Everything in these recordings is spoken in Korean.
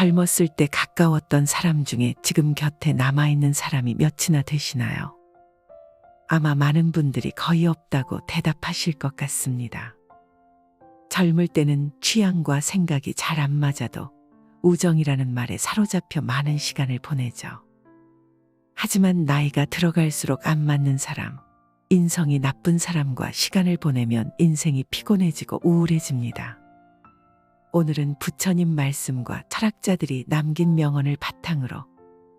젊었을 때 가까웠던 사람 중에 지금 곁에 남아있는 사람이 몇이나 되시나요? 아마 많은 분들이 거의 없다고 대답하실 것 같습니다. 젊을 때는 취향과 생각이 잘 안 맞아도 우정이라는 말에 사로잡혀 많은 시간을 보내죠. 하지만 나이가 들어갈수록 안 맞는 사람, 인성이 나쁜 사람과 시간을 보내면 인생이 피곤해지고 우울해집니다. 오늘은 부처님 말씀과 철학자들이 남긴 명언을 바탕으로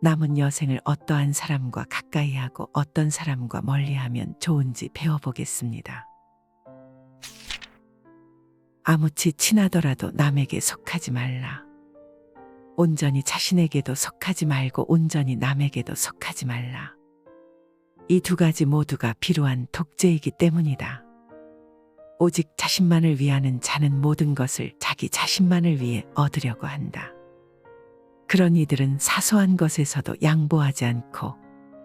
남은 여생을 어떠한 사람과 가까이 하고 어떤 사람과 멀리하면 좋은지 배워보겠습니다. 아무치 친하더라도 남에게 속하지 말라. 온전히 자신에게도 속하지 말고 온전히 남에게도 속하지 말라. 이 두 가지 모두가 필요한 독재이기 때문이다. 오직 자신만을 위하는 자는 모든 것을 자기 자신만을 위해 얻으려고 한다. 그런 이들은 사소한 것에서도 양보하지 않고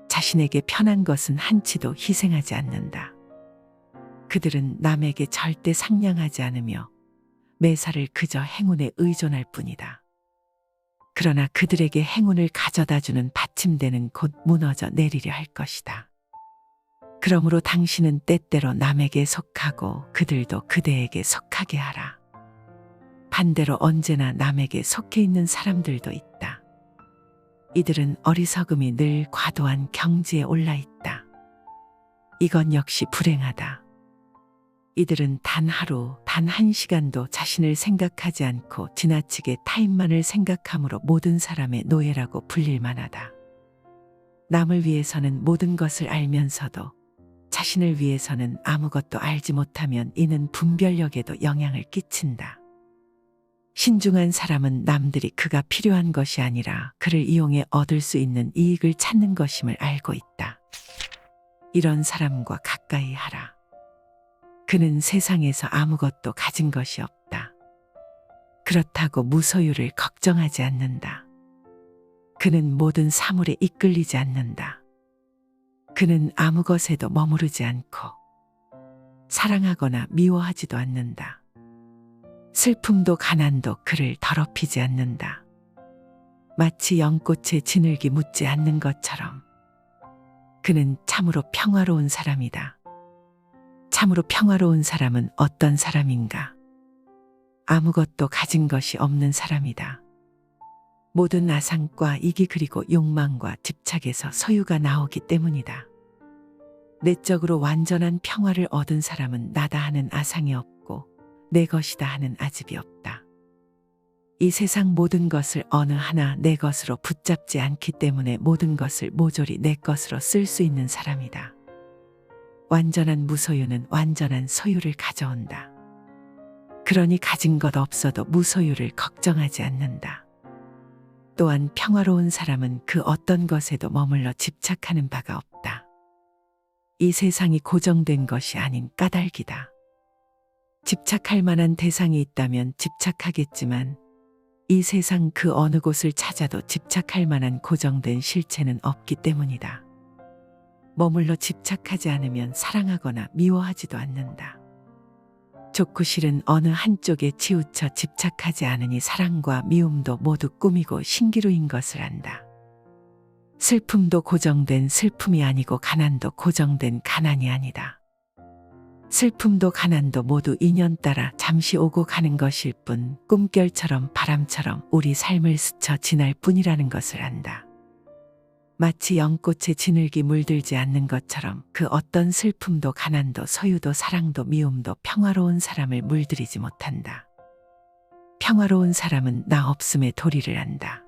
자신에게 편한 것은 한치도 희생하지 않는다. 그들은 남에게 절대 상냥하지 않으며 매사를 그저 행운에 의존할 뿐이다. 그러나 그들에게 행운을 가져다주는 받침대는 곧 무너져 내리려 할 것이다. 그러므로 당신은 때때로 남에게 속하고 그들도 그대에게 속하게 하라. 반대로 언제나 남에게 속해 있는 사람들도 있다. 이들은 어리석음이 늘 과도한 경지에 올라 있다. 이건 역시 불행하다. 이들은 단 하루, 단 한 시간도 자신을 생각하지 않고 지나치게 타인만을 생각함으로 모든 사람의 노예라고 불릴 만하다. 남을 위해서는 모든 것을 알면서도 자신을 위해서는 아무것도 알지 못하면 이는 분별력에도 영향을 끼친다. 신중한 사람은 남들이 그가 필요한 것이 아니라 그를 이용해 얻을 수 있는 이익을 찾는 것임을 알고 있다. 이런 사람과 가까이 하라. 그는 세상에서 아무것도 가진 것이 없다. 그렇다고 무소유를 걱정하지 않는다. 그는 모든 사물에 이끌리지 않는다. 그는 아무 것에도 머무르지 않고 사랑하거나 미워하지도 않는다. 슬픔도 가난도 그를 더럽히지 않는다. 마치 연꽃에 지늘기 묻지 않는 것처럼 그는 참으로 평화로운 사람이다. 참으로 평화로운 사람은 어떤 사람인가? 아무것도 가진 것이 없는 사람이다. 모든 아상과 이기 그리고 욕망과 집착에서 소유가 나오기 때문이다. 내적으로 완전한 평화를 얻은 사람은 나다 하는 아상이 없고 내 것이다 하는 아집이 없다. 이 세상 모든 것을 어느 하나 내 것으로 붙잡지 않기 때문에 모든 것을 모조리 내 것으로 쓸 수 있는 사람이다. 완전한 무소유는 완전한 소유를 가져온다. 그러니 가진 것 없어도 무소유를 걱정하지 않는다. 또한 평화로운 사람은 그 어떤 것에도 머물러 집착하는 바가 없다. 이 세상이 고정된 것이 아닌 까닭이다. 집착할 만한 대상이 있다면 집착하겠지만 이 세상 그 어느 곳을 찾아도 집착할 만한 고정된 실체는 없기 때문이다. 머물러 집착하지 않으면 사랑하거나 미워하지도 않는다. 좋고 싫은 어느 한쪽에 치우쳐 집착하지 않으니 사랑과 미움도 모두 꿈이고 신기루인 것을 안다. 슬픔도 고정된 슬픔이 아니고 가난도 고정된 가난이 아니다. 슬픔도 가난도 모두 인연 따라 잠시 오고 가는 것일 뿐 꿈결처럼 바람처럼 우리 삶을 스쳐 지날 뿐이라는 것을 안다. 마치 연꽃에 지늘기 물들지 않는 것처럼 그 어떤 슬픔도 가난도 소유도 사랑도 미움도 평화로운 사람을 물들이지 못한다. 평화로운 사람은 나 없음의 도리를 안다.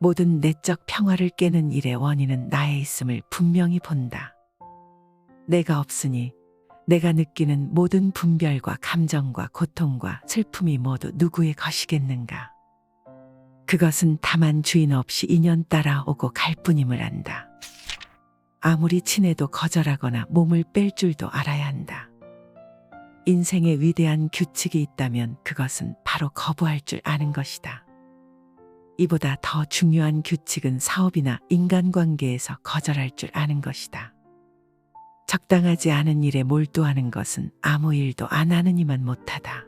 모든 내적 평화를 깨는 일의 원인은 나에 있음을 분명히 본다. 내가 없으니 내가 느끼는 모든 분별과 감정과 고통과 슬픔이 모두 누구의 것이겠는가? 그것은 다만 주인 없이 인연 따라 오고 갈 뿐임을 안다. 아무리 친해도 거절하거나 몸을 뺄 줄도 알아야 한다. 인생에 위대한 규칙이 있다면 그것은 바로 거부할 줄 아는 것이다. 이보다 더 중요한 규칙은 사업이나 인간관계에서 거절할 줄 아는 것이다. 적당하지 않은 일에 몰두하는 것은 아무 일도 안 하느니만 못하다.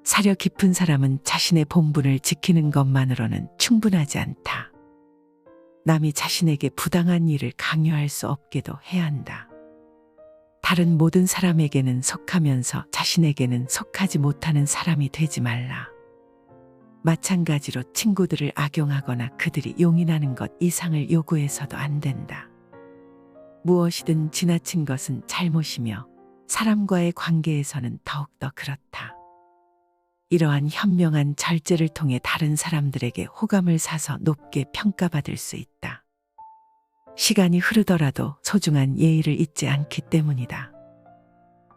사려 깊은 사람은 자신의 본분을 지키는 것만으로는 충분하지 않다. 남이 자신에게 부당한 일을 강요할 수 없게도 해야 한다. 다른 모든 사람에게는 속하면서 자신에게는 속하지 못하는 사람이 되지 말라. 마찬가지로 친구들을 악용하거나 그들이 용인하는 것 이상을 요구해서도 안 된다. 무엇이든 지나친 것은 잘못이며 사람과의 관계에서는 더욱더 그렇다. 이러한 현명한 절제를 통해 다른 사람들에게 호감을 사서 높게 평가받을 수 있다. 시간이 흐르더라도 소중한 예의를 잊지 않기 때문이다.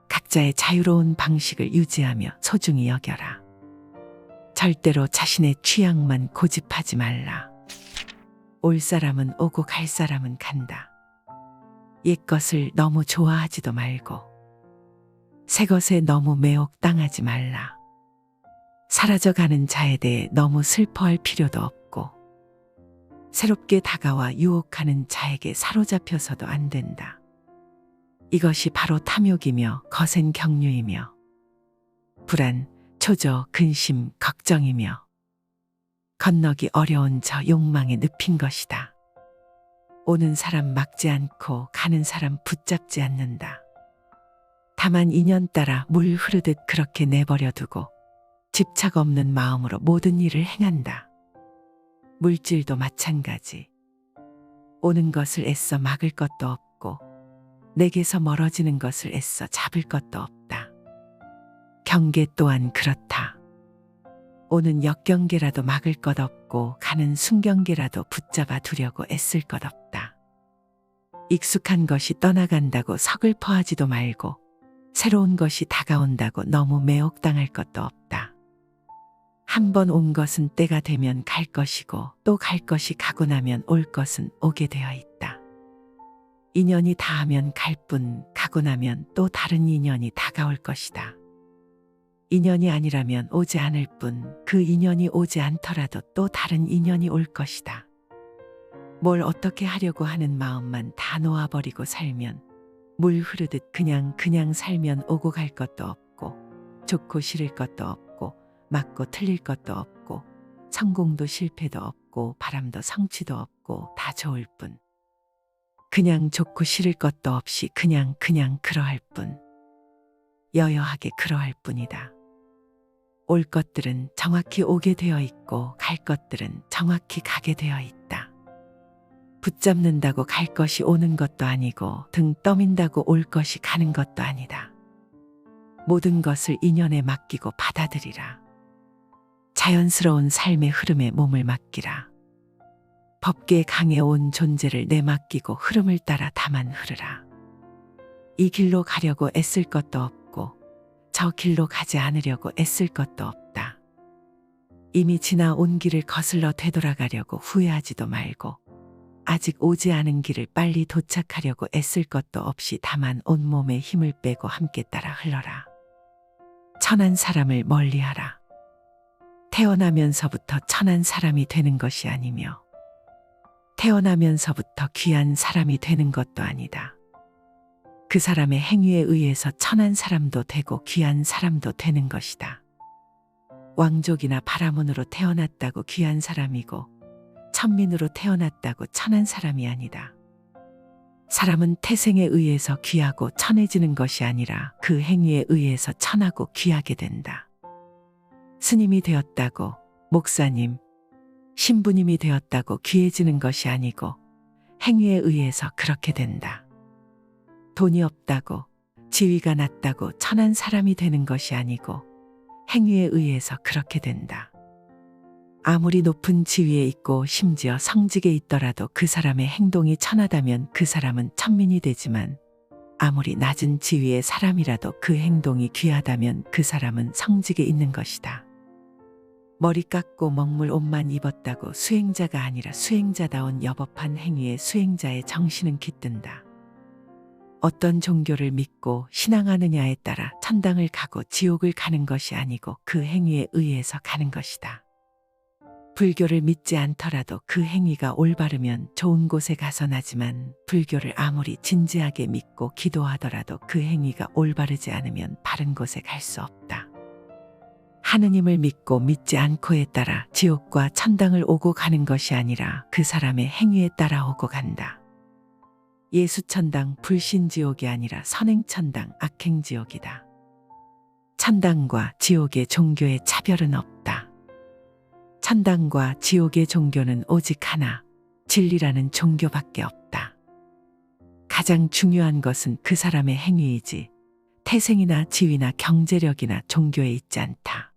각자의 자유로운 방식을 유지하며 소중히 여겨라. 절대로 자신의 취향만 고집하지 말라. 올 사람은 오고 갈 사람은 간다. 옛 것을 너무 좋아하지도 말고 새 것에 너무 매혹당하지 말라. 사라져가는 자에 대해 너무 슬퍼할 필요도 없고 새롭게 다가와 유혹하는 자에게 사로잡혀서도 안 된다. 이것이 바로 탐욕이며 거센 경륜이며 불안, 초조, 근심, 걱정이며 건너기 어려운 저 욕망에 늪인 것이다. 오는 사람 막지 않고 가는 사람 붙잡지 않는다. 다만 인연 따라 물 흐르듯 그렇게 내버려 두고 집착 없는 마음으로 모든 일을 행한다. 물질도 마찬가지. 오는 것을 애써 막을 것도 없고 내게서 멀어지는 것을 애써 잡을 것도 없다. 경계 또한 그렇다. 오는 역경계라도 막을 것 없고 가는 순경계라도 붙잡아 두려고 애쓸 것 없다. 익숙한 것이 떠나간다고 서글퍼하지도 말고 새로운 것이 다가온다고 너무 매혹당할 것도 없다. 한 번 온 것은 때가 되면 갈 것이고 또 갈 것이 가고 나면 올 것은 오게 되어 있다. 인연이 닿으면 갈 뿐 가고 나면 또 다른 인연이 다가올 것이다. 인연이 아니라면 오지 않을 뿐 그 인연이 오지 않더라도 또 다른 인연이 올 것이다. 뭘 어떻게 하려고 하는 마음만 다 놓아버리고 살면 물 흐르듯 그냥 살면 오고 갈 것도 없고 좋고 싫을 것도 없고 맞고 틀릴 것도 없고 성공도 실패도 없고 바람도 성취도 없고 다 좋을 뿐 그냥 좋고 싫을 것도 없이 그냥 그러할 뿐 여여하게 그러할 뿐이다. 올 것들은 정확히 오게 되어 있고 갈 것들은 정확히 가게 되어 있다. 붙잡는다고 갈 것이 오는 것도 아니고 등 떠민다고 올 것이 가는 것도 아니다. 모든 것을 인연에 맡기고 받아들이라. 자연스러운 삶의 흐름에 몸을 맡기라. 법계의 강에 온 존재를 내맡기고 흐름을 따라 다만 흐르라. 이 길로 가려고 애쓸 것도 없고 저 길로 가지 않으려고 애쓸 것도 없다. 이미 지나온 길을 거슬러 되돌아가려고 후회하지도 말고 아직 오지 않은 길을 빨리 도착하려고 애쓸 것도 없이 다만 온몸에 힘을 빼고 함께 따라 흘러라. 천한 사람을 멀리하라. 태어나면서부터 천한 사람이 되는 것이 아니며 태어나면서부터 귀한 사람이 되는 것도 아니다. 그 사람의 행위에 의해서 천한 사람도 되고 귀한 사람도 되는 것이다. 왕족이나 바라문으로 태어났다고 귀한 사람이고 천민으로 태어났다고 천한 사람이 아니다. 사람은 태생에 의해서 귀하고 천해지는 것이 아니라 그 행위에 의해서 천하고 귀하게 된다. 스님이 되었다고 목사님, 신부님이 되었다고 귀해지는 것이 아니고 행위에 의해서 그렇게 된다. 돈이 없다고 지위가 낮다고 천한 사람이 되는 것이 아니고 행위에 의해서 그렇게 된다. 아무리 높은 지위에 있고 심지어 성직에 있더라도 그 사람의 행동이 천하다면 그 사람은 천민이 되지만 아무리 낮은 지위의 사람이라도 그 행동이 귀하다면 그 사람은 성직에 있는 것이다. 머리 깎고 먹물 옷만 입었다고 수행자가 아니라 수행자다운 여법한 행위의 수행자의 정신은 깃든다. 어떤 종교를 믿고 신앙하느냐에 따라 천당을 가고 지옥을 가는 것이 아니고 그 행위에 의해서 가는 것이다. 불교를 믿지 않더라도 그 행위가 올바르면 좋은 곳에 가서 나지만 불교를 아무리 진지하게 믿고 기도하더라도 그 행위가 올바르지 않으면 바른 곳에 갈 수 없다. 하느님을 믿고 믿지 않고에 따라 지옥과 천당을 오고 가는 것이 아니라 그 사람의 행위에 따라 오고 간다. 예수천당 불신지옥이 아니라 선행천당 악행지옥이다. 천당과 지옥의 종교의 차별은 없다. 천당과 지옥의 종교는 오직 하나, 진리라는 종교밖에 없다. 가장 중요한 것은 그 사람의 행위이지 태생이나 지위나 경제력이나 종교에 있지 않다.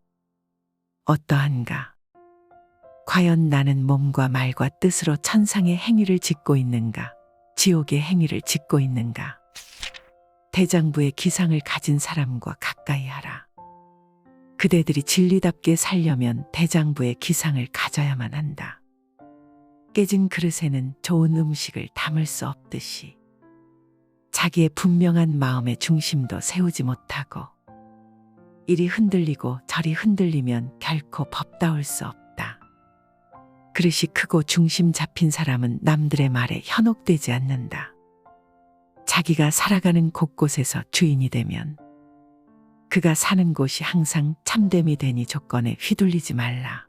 어떠한가? 과연 나는 몸과 말과 뜻으로 천상의 행위를 짓고 있는가? 지옥의 행위를 짓고 있는가? 대장부의 기상을 가진 사람과 가까이 하라. 그대들이 진리답게 살려면 대장부의 기상을 가져야만 한다. 깨진 그릇에는 좋은 음식을 담을 수 없듯이 자기의 분명한 마음의 중심도 세우지 못하고 이리 흔들리고 저리 흔들리면 결코 법다울 수 없다. 그릇이 크고 중심 잡힌 사람은 남들의 말에 현혹되지 않는다. 자기가 살아가는 곳곳에서 주인이 되면 그가 사는 곳이 항상 참됨이 되니 조건에 휘둘리지 말라.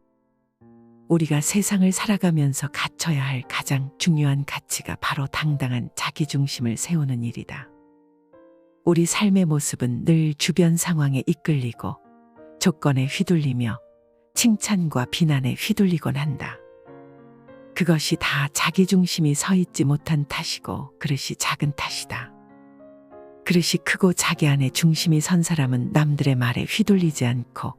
우리가 세상을 살아가면서 갖춰야 할 가장 중요한 가치가 바로 당당한 자기중심을 세우는 일이다. 우리 삶의 모습은 늘 주변 상황에 이끌리고 조건에 휘둘리며 칭찬과 비난에 휘둘리곤 한다. 그것이 다 자기중심이 서 있지 못한 탓이고 그릇이 작은 탓이다. 그릇이 크고 자기 안에 중심이 선 사람은 남들의 말에 휘둘리지 않고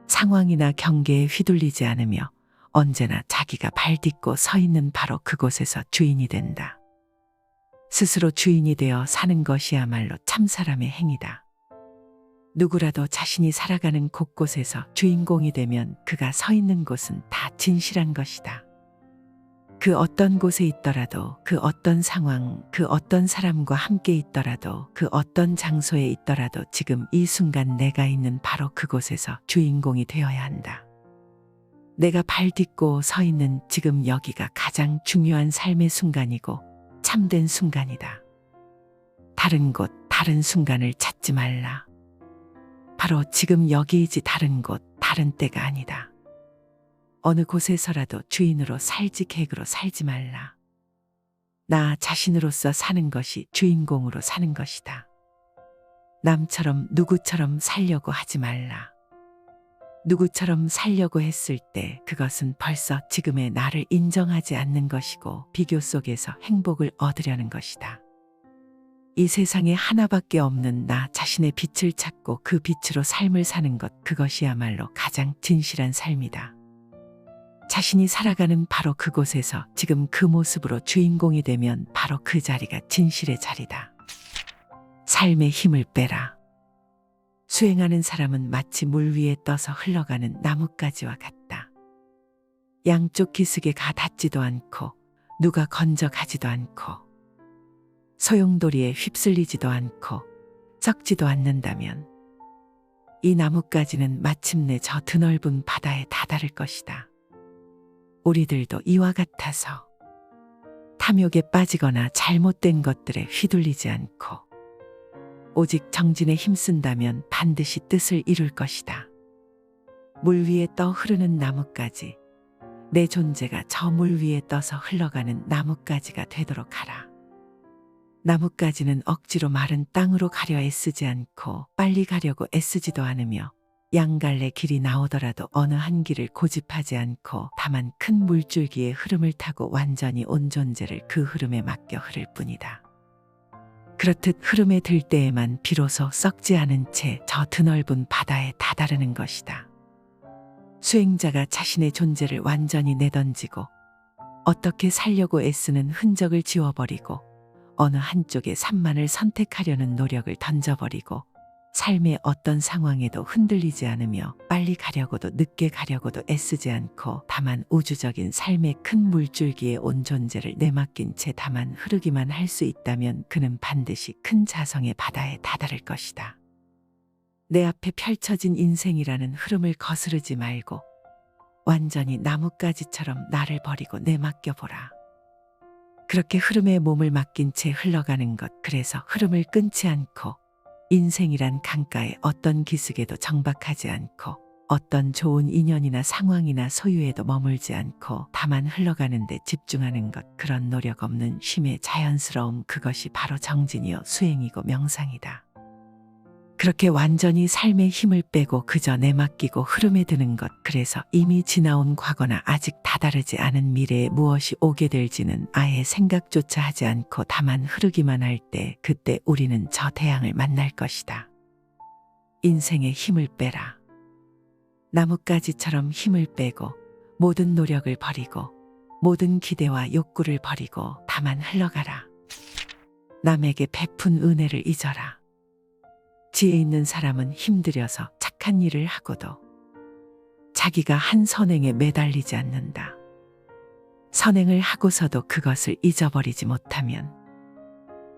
상황이나 경계에 휘둘리지 않으며 언제나 자기가 발딛고 서 있는 바로 그곳에서 주인이 된다. 스스로 주인이 되어 사는 것이야말로 참 사람의 행위다. 누구라도 자신이 살아가는 곳곳에서 주인공이 되면 그가 서 있는 곳은 다 진실한 것이다. 그 어떤 곳에 있더라도, 그 어떤 상황, 그 어떤 사람과 함께 있더라도, 그 어떤 장소에 있더라도 지금 이 순간 내가 있는 바로 그곳에서 주인공이 되어야 한다. 내가 발딛고 서 있는 지금 여기가 가장 중요한 삶의 순간이고 참된 순간이다. 다른 곳, 다른 순간을 찾지 말라. 바로 지금 여기이지 다른 곳, 다른 때가 아니다. 어느 곳에서라도 주인으로 살지 객으로 살지 말라. 나 자신으로서 사는 것이 주인공으로 사는 것이다. 남처럼 누구처럼 살려고 하지 말라. 누구처럼 살려고 했을 때 그것은 벌써 지금의 나를 인정하지 않는 것이고 비교 속에서 행복을 얻으려는 것이다. 이 세상에 하나밖에 없는 나 자신의 빛을 찾고 그 빛으로 삶을 사는 것, 그것이야말로 가장 진실한 삶이다. 자신이 살아가는 바로 그곳에서 지금 그 모습으로 주인공이 되면 바로 그 자리가 진실의 자리다. 삶의 힘을 빼라. 수행하는 사람은 마치 물 위에 떠서 흘러가는 나뭇가지와 같다. 양쪽 기슭에 가 닿지도 않고 누가 건져가지도 않고 소용돌이에 휩쓸리지도 않고 썩지도 않는다면 이 나뭇가지는 마침내 저 드넓은 바다에 다다를 것이다. 우리들도 이와 같아서 탐욕에 빠지거나 잘못된 것들에 휘둘리지 않고 오직 정진에 힘쓴다면 반드시 뜻을 이룰 것이다. 물 위에 떠 흐르는 나뭇가지, 내 존재가 저 물 위에 떠서 흘러가는 나뭇가지가 되도록 하라. 나뭇가지는 억지로 마른 땅으로 가려 애쓰지 않고 빨리 가려고 애쓰지도 않으며 양갈래 길이 나오더라도 어느 한 길을 고집하지 않고 다만 큰 물줄기의 흐름을 타고 완전히 온 존재를 그 흐름에 맡겨 흐를 뿐이다. 그렇듯 흐름에 들 때에만 비로소 썩지 않은 채 저 드넓은 바다에 다다르는 것이다. 수행자가 자신의 존재를 완전히 내던지고 어떻게 살려고 애쓰는 흔적을 지워버리고 어느 한쪽의 산만을 선택하려는 노력을 던져버리고 삶의 어떤 상황에도 흔들리지 않으며 빨리 가려고도 늦게 가려고도 애쓰지 않고 다만 우주적인 삶의 큰 물줄기에 온 존재를 내맡긴 채 다만 흐르기만 할 수 있다면 그는 반드시 큰 자성의 바다에 다다를 것이다. 내 앞에 펼쳐진 인생이라는 흐름을 거스르지 말고 완전히 나뭇가지처럼 나를 버리고 내맡겨보라. 그렇게 흐름에 몸을 맡긴 채 흘러가는 것, 그래서 흐름을 끊지 않고 인생이란 강가에 어떤 기슭에도 정박하지 않고 어떤 좋은 인연이나 상황이나 소유에도 머물지 않고 다만 흘러가는 데 집중하는 것, 그런 노력 없는 쉼의 자연스러움, 그것이 바로 정진이요 수행이고 명상이다. 그렇게 완전히 삶의 힘을 빼고 그저 내맡기고 흐름에 드는 것, 그래서 이미 지나온 과거나 아직 다다르지 않은 미래에 무엇이 오게 될지는 아예 생각조차 하지 않고 다만 흐르기만 할 때, 그때 우리는 저 태양을 만날 것이다. 인생의 힘을 빼라. 나뭇가지처럼 힘을 빼고 모든 노력을 버리고 모든 기대와 욕구를 버리고 다만 흘러가라. 남에게 베푼 은혜를 잊어라. 지혜 있는 사람은 힘들여서 착한 일을 하고도 자기가 한 선행에 매달리지 않는다. 선행을 하고서도 그것을 잊어버리지 못하면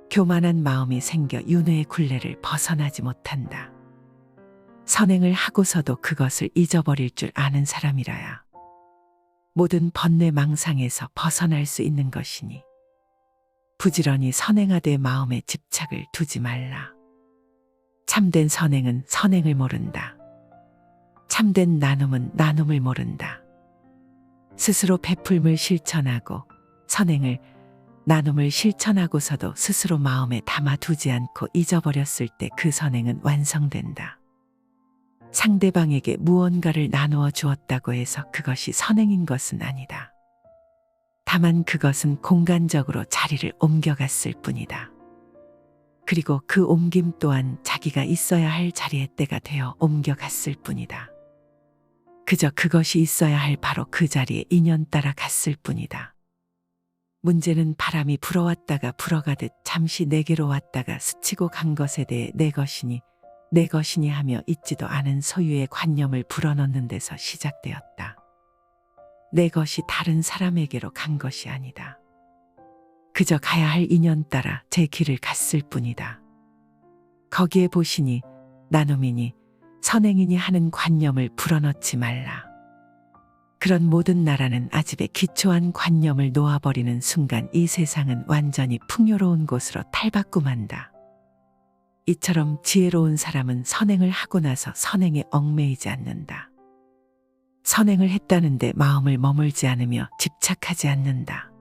교만한 마음이 생겨 윤회의 굴레를 벗어나지 못한다. 선행을 하고서도 그것을 잊어버릴 줄 아는 사람이라야 모든 번뇌 망상에서 벗어날 수 있는 것이니 부지런히 선행하되 마음에 집착을 두지 말라. 참된 선행은 선행을 모른다. 참된 나눔은 나눔을 모른다. 스스로 베풀음을 실천하고 선행을, 나눔을 실천하고서도 스스로 마음에 담아두지 않고 잊어버렸을 때 그 선행은 완성된다. 상대방에게 무언가를 나누어 주었다고 해서 그것이 선행인 것은 아니다. 다만 그것은 공간적으로 자리를 옮겨갔을 뿐이다. 그리고 그 옮김 또한 자기가 있어야 할 자리의 때가 되어 옮겨갔을 뿐이다. 그저 그것이 있어야 할 바로 그 자리에 인연 따라 갔을 뿐이다. 문제는 바람이 불어왔다가 불어가듯 잠시 내게로 왔다가 스치고 간 것에 대해 내 것이니 하며 있지도 않은 소유의 관념을 불어넣는 데서 시작되었다. 내 것이 다른 사람에게로 간 것이 아니다. 그저 가야 할 인연 따라 제 길을 갔을 뿐이다. 거기에 보시니 나눔이니 선행이니 하는 관념을 불어넣지 말라. 그런 모든 나라는 아집에 기초한 관념을 놓아버리는 순간 이 세상은 완전히 풍요로운 곳으로 탈바꿈한다. 이처럼 지혜로운 사람은 선행을 하고 나서 선행에 얽매이지 않는다. 선행을 했다는데 마음을 머물지 않으며 집착하지 않는다.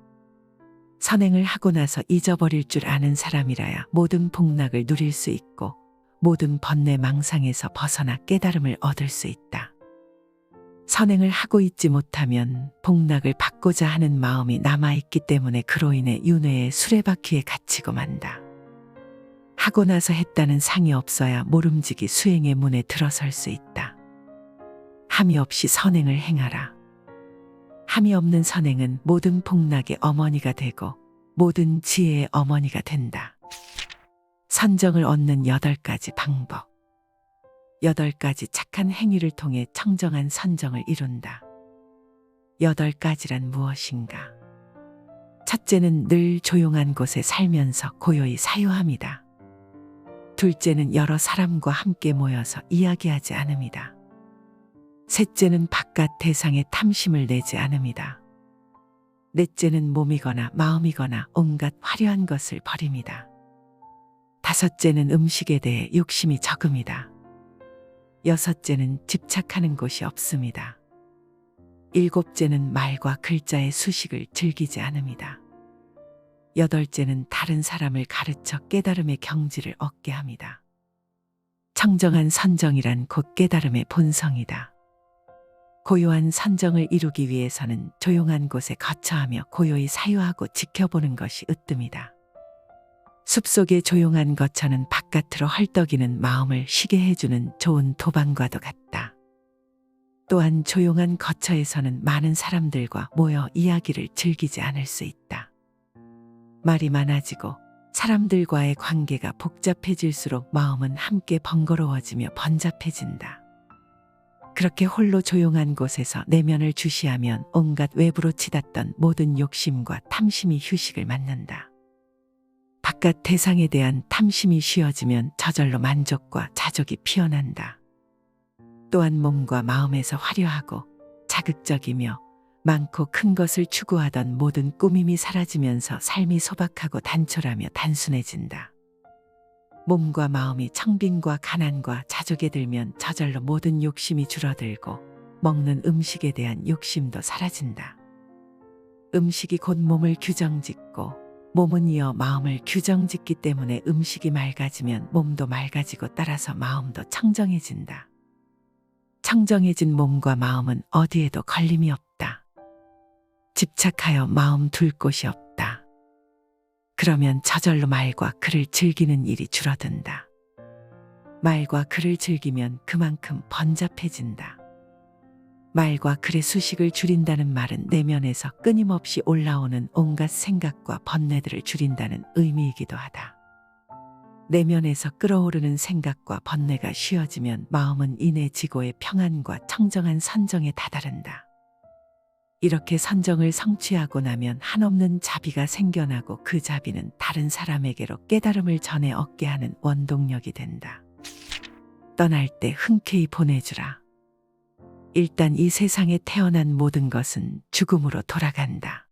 선행을 하고 나서 잊어버릴 줄 아는 사람이라야 모든 복락을 누릴 수 있고 모든 번뇌 망상에서 벗어나 깨달음을 얻을 수 있다. 선행을 하고 있지 못하면 복락을 받고자 하는 마음이 남아있기 때문에 그로 인해 윤회의 수레바퀴에 갇히고 만다. 하고 나서 했다는 상이 없어야 모름지기 수행의 문에 들어설 수 있다. 함이 없이 선행을 행하라. 함이 없는 선행은 모든 복락의 어머니가 되고 모든 지혜의 어머니가 된다. 선정을 얻는 8가지 방법. 8가지 착한 행위를 통해 청정한 선정을 이룬다. 8가지란 무엇인가? 첫째는 늘 조용한 곳에 살면서 고요히 사유함이다. 둘째는 여러 사람과 함께 모여서 이야기하지 않음이다. 셋째는 바깥 대상에 탐심을 내지 않음이다. 넷째는 몸이거나 마음이거나 온갖 화려한 것을 버립니다. 다섯째는 음식에 대해 욕심이 적음이다. 여섯째는 집착하는 곳이 없습니다. 일곱째는 말과 글자의 수식을 즐기지 않음이다. 여덟째는 다른 사람을 가르쳐 깨달음의 경지를 얻게 합니다. 청정한 선정이란 곧 깨달음의 본성이다. 고요한 선정을 이루기 위해서는 조용한 곳에 거처하며 고요히 사유하고 지켜보는 것이 으뜸이다. 숲속의 조용한 거처는 바깥으로 헐떡이는 마음을 쉬게 해주는 좋은 도방과도 같다. 또한 조용한 거처에서는 많은 사람들과 모여 이야기를 즐기지 않을 수 있다. 말이 많아지고 사람들과의 관계가 복잡해질수록 마음은 함께 번거로워지며 번잡해진다. 그렇게 홀로 조용한 곳에서 내면을 주시하면 온갖 외부로 치닫던 모든 욕심과 탐심이 휴식을 맞는다. 바깥 대상에 대한 탐심이 쉬어지면 저절로 만족과 자족이 피어난다. 또한 몸과 마음에서 화려하고 자극적이며 많고 큰 것을 추구하던 모든 꾸밈이 사라지면서 삶이 소박하고 단촐하며 단순해진다. 몸과 마음이 청빈과 가난과 자족에 들면 저절로 모든 욕심이 줄어들고 먹는 음식에 대한 욕심도 사라진다. 음식이 곧 몸을 규정짓고 몸은 이어 마음을 규정짓기 때문에 음식이 맑아지면 몸도 맑아지고 따라서 마음도 청정해진다. 청정해진 몸과 마음은 어디에도 걸림이 없다. 집착하여 마음 둘 곳이 없다. 그러면 저절로 말과 글을 즐기는 일이 줄어든다. 말과 글을 즐기면 그만큼 번잡해진다. 말과 글의 수식을 줄인다는 말은 내면에서 끊임없이 올라오는 온갖 생각과 번뇌들을 줄인다는 의미이기도 하다. 내면에서 끓어오르는 생각과 번뇌가 쉬어지면 마음은 이내 지고의 평안과 청정한 선정에 다다른다. 이렇게 선정을 성취하고 나면 한없는 자비가 생겨나고 그 자비는 다른 사람에게로 깨달음을 전해 얻게 하는 원동력이 된다. 떠날 때 흔쾌히 보내주라. 일단 이 세상에 태어난 모든 것은 죽음으로 돌아간다.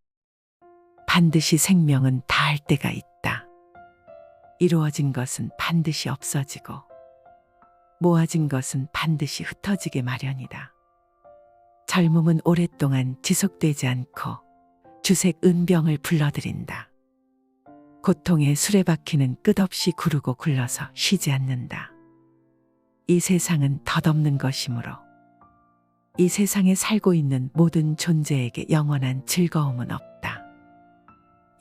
반드시 생명은 다할 때가 있다. 이루어진 것은 반드시 없어지고 모아진 것은 반드시 흩어지게 마련이다. 젊음은 오랫동안 지속되지 않고 주색 은병을 불러들인다. 고통의 수레바퀴는 끝없이 구르고 굴러서 쉬지 않는다. 이 세상은 덧없는 것이므로 이 세상에 살고 있는 모든 존재에게 영원한 즐거움은 없다.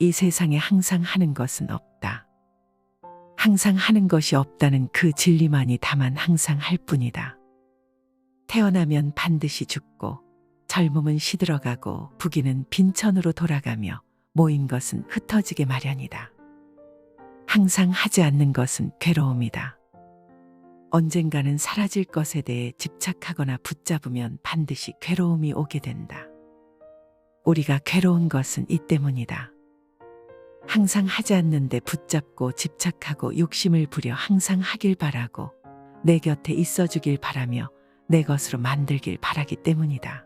이 세상에 항상 하는 것은 없다. 항상 하는 것이 없다는 그 진리만이 다만 항상 할 뿐이다. 태어나면 반드시 죽고 젊음은 시들어가고 부귀는 빈천으로 돌아가며 모인 것은 흩어지게 마련이다. 항상 하지 않는 것은 괴로움이다. 언젠가는 사라질 것에 대해 집착하거나 붙잡으면 반드시 괴로움이 오게 된다. 우리가 괴로운 것은 이 때문이다. 항상 하지 않는데 붙잡고 집착하고 욕심을 부려 항상 하길 바라고 내 곁에 있어주길 바라며 내 것으로 만들길 바라기 때문이다.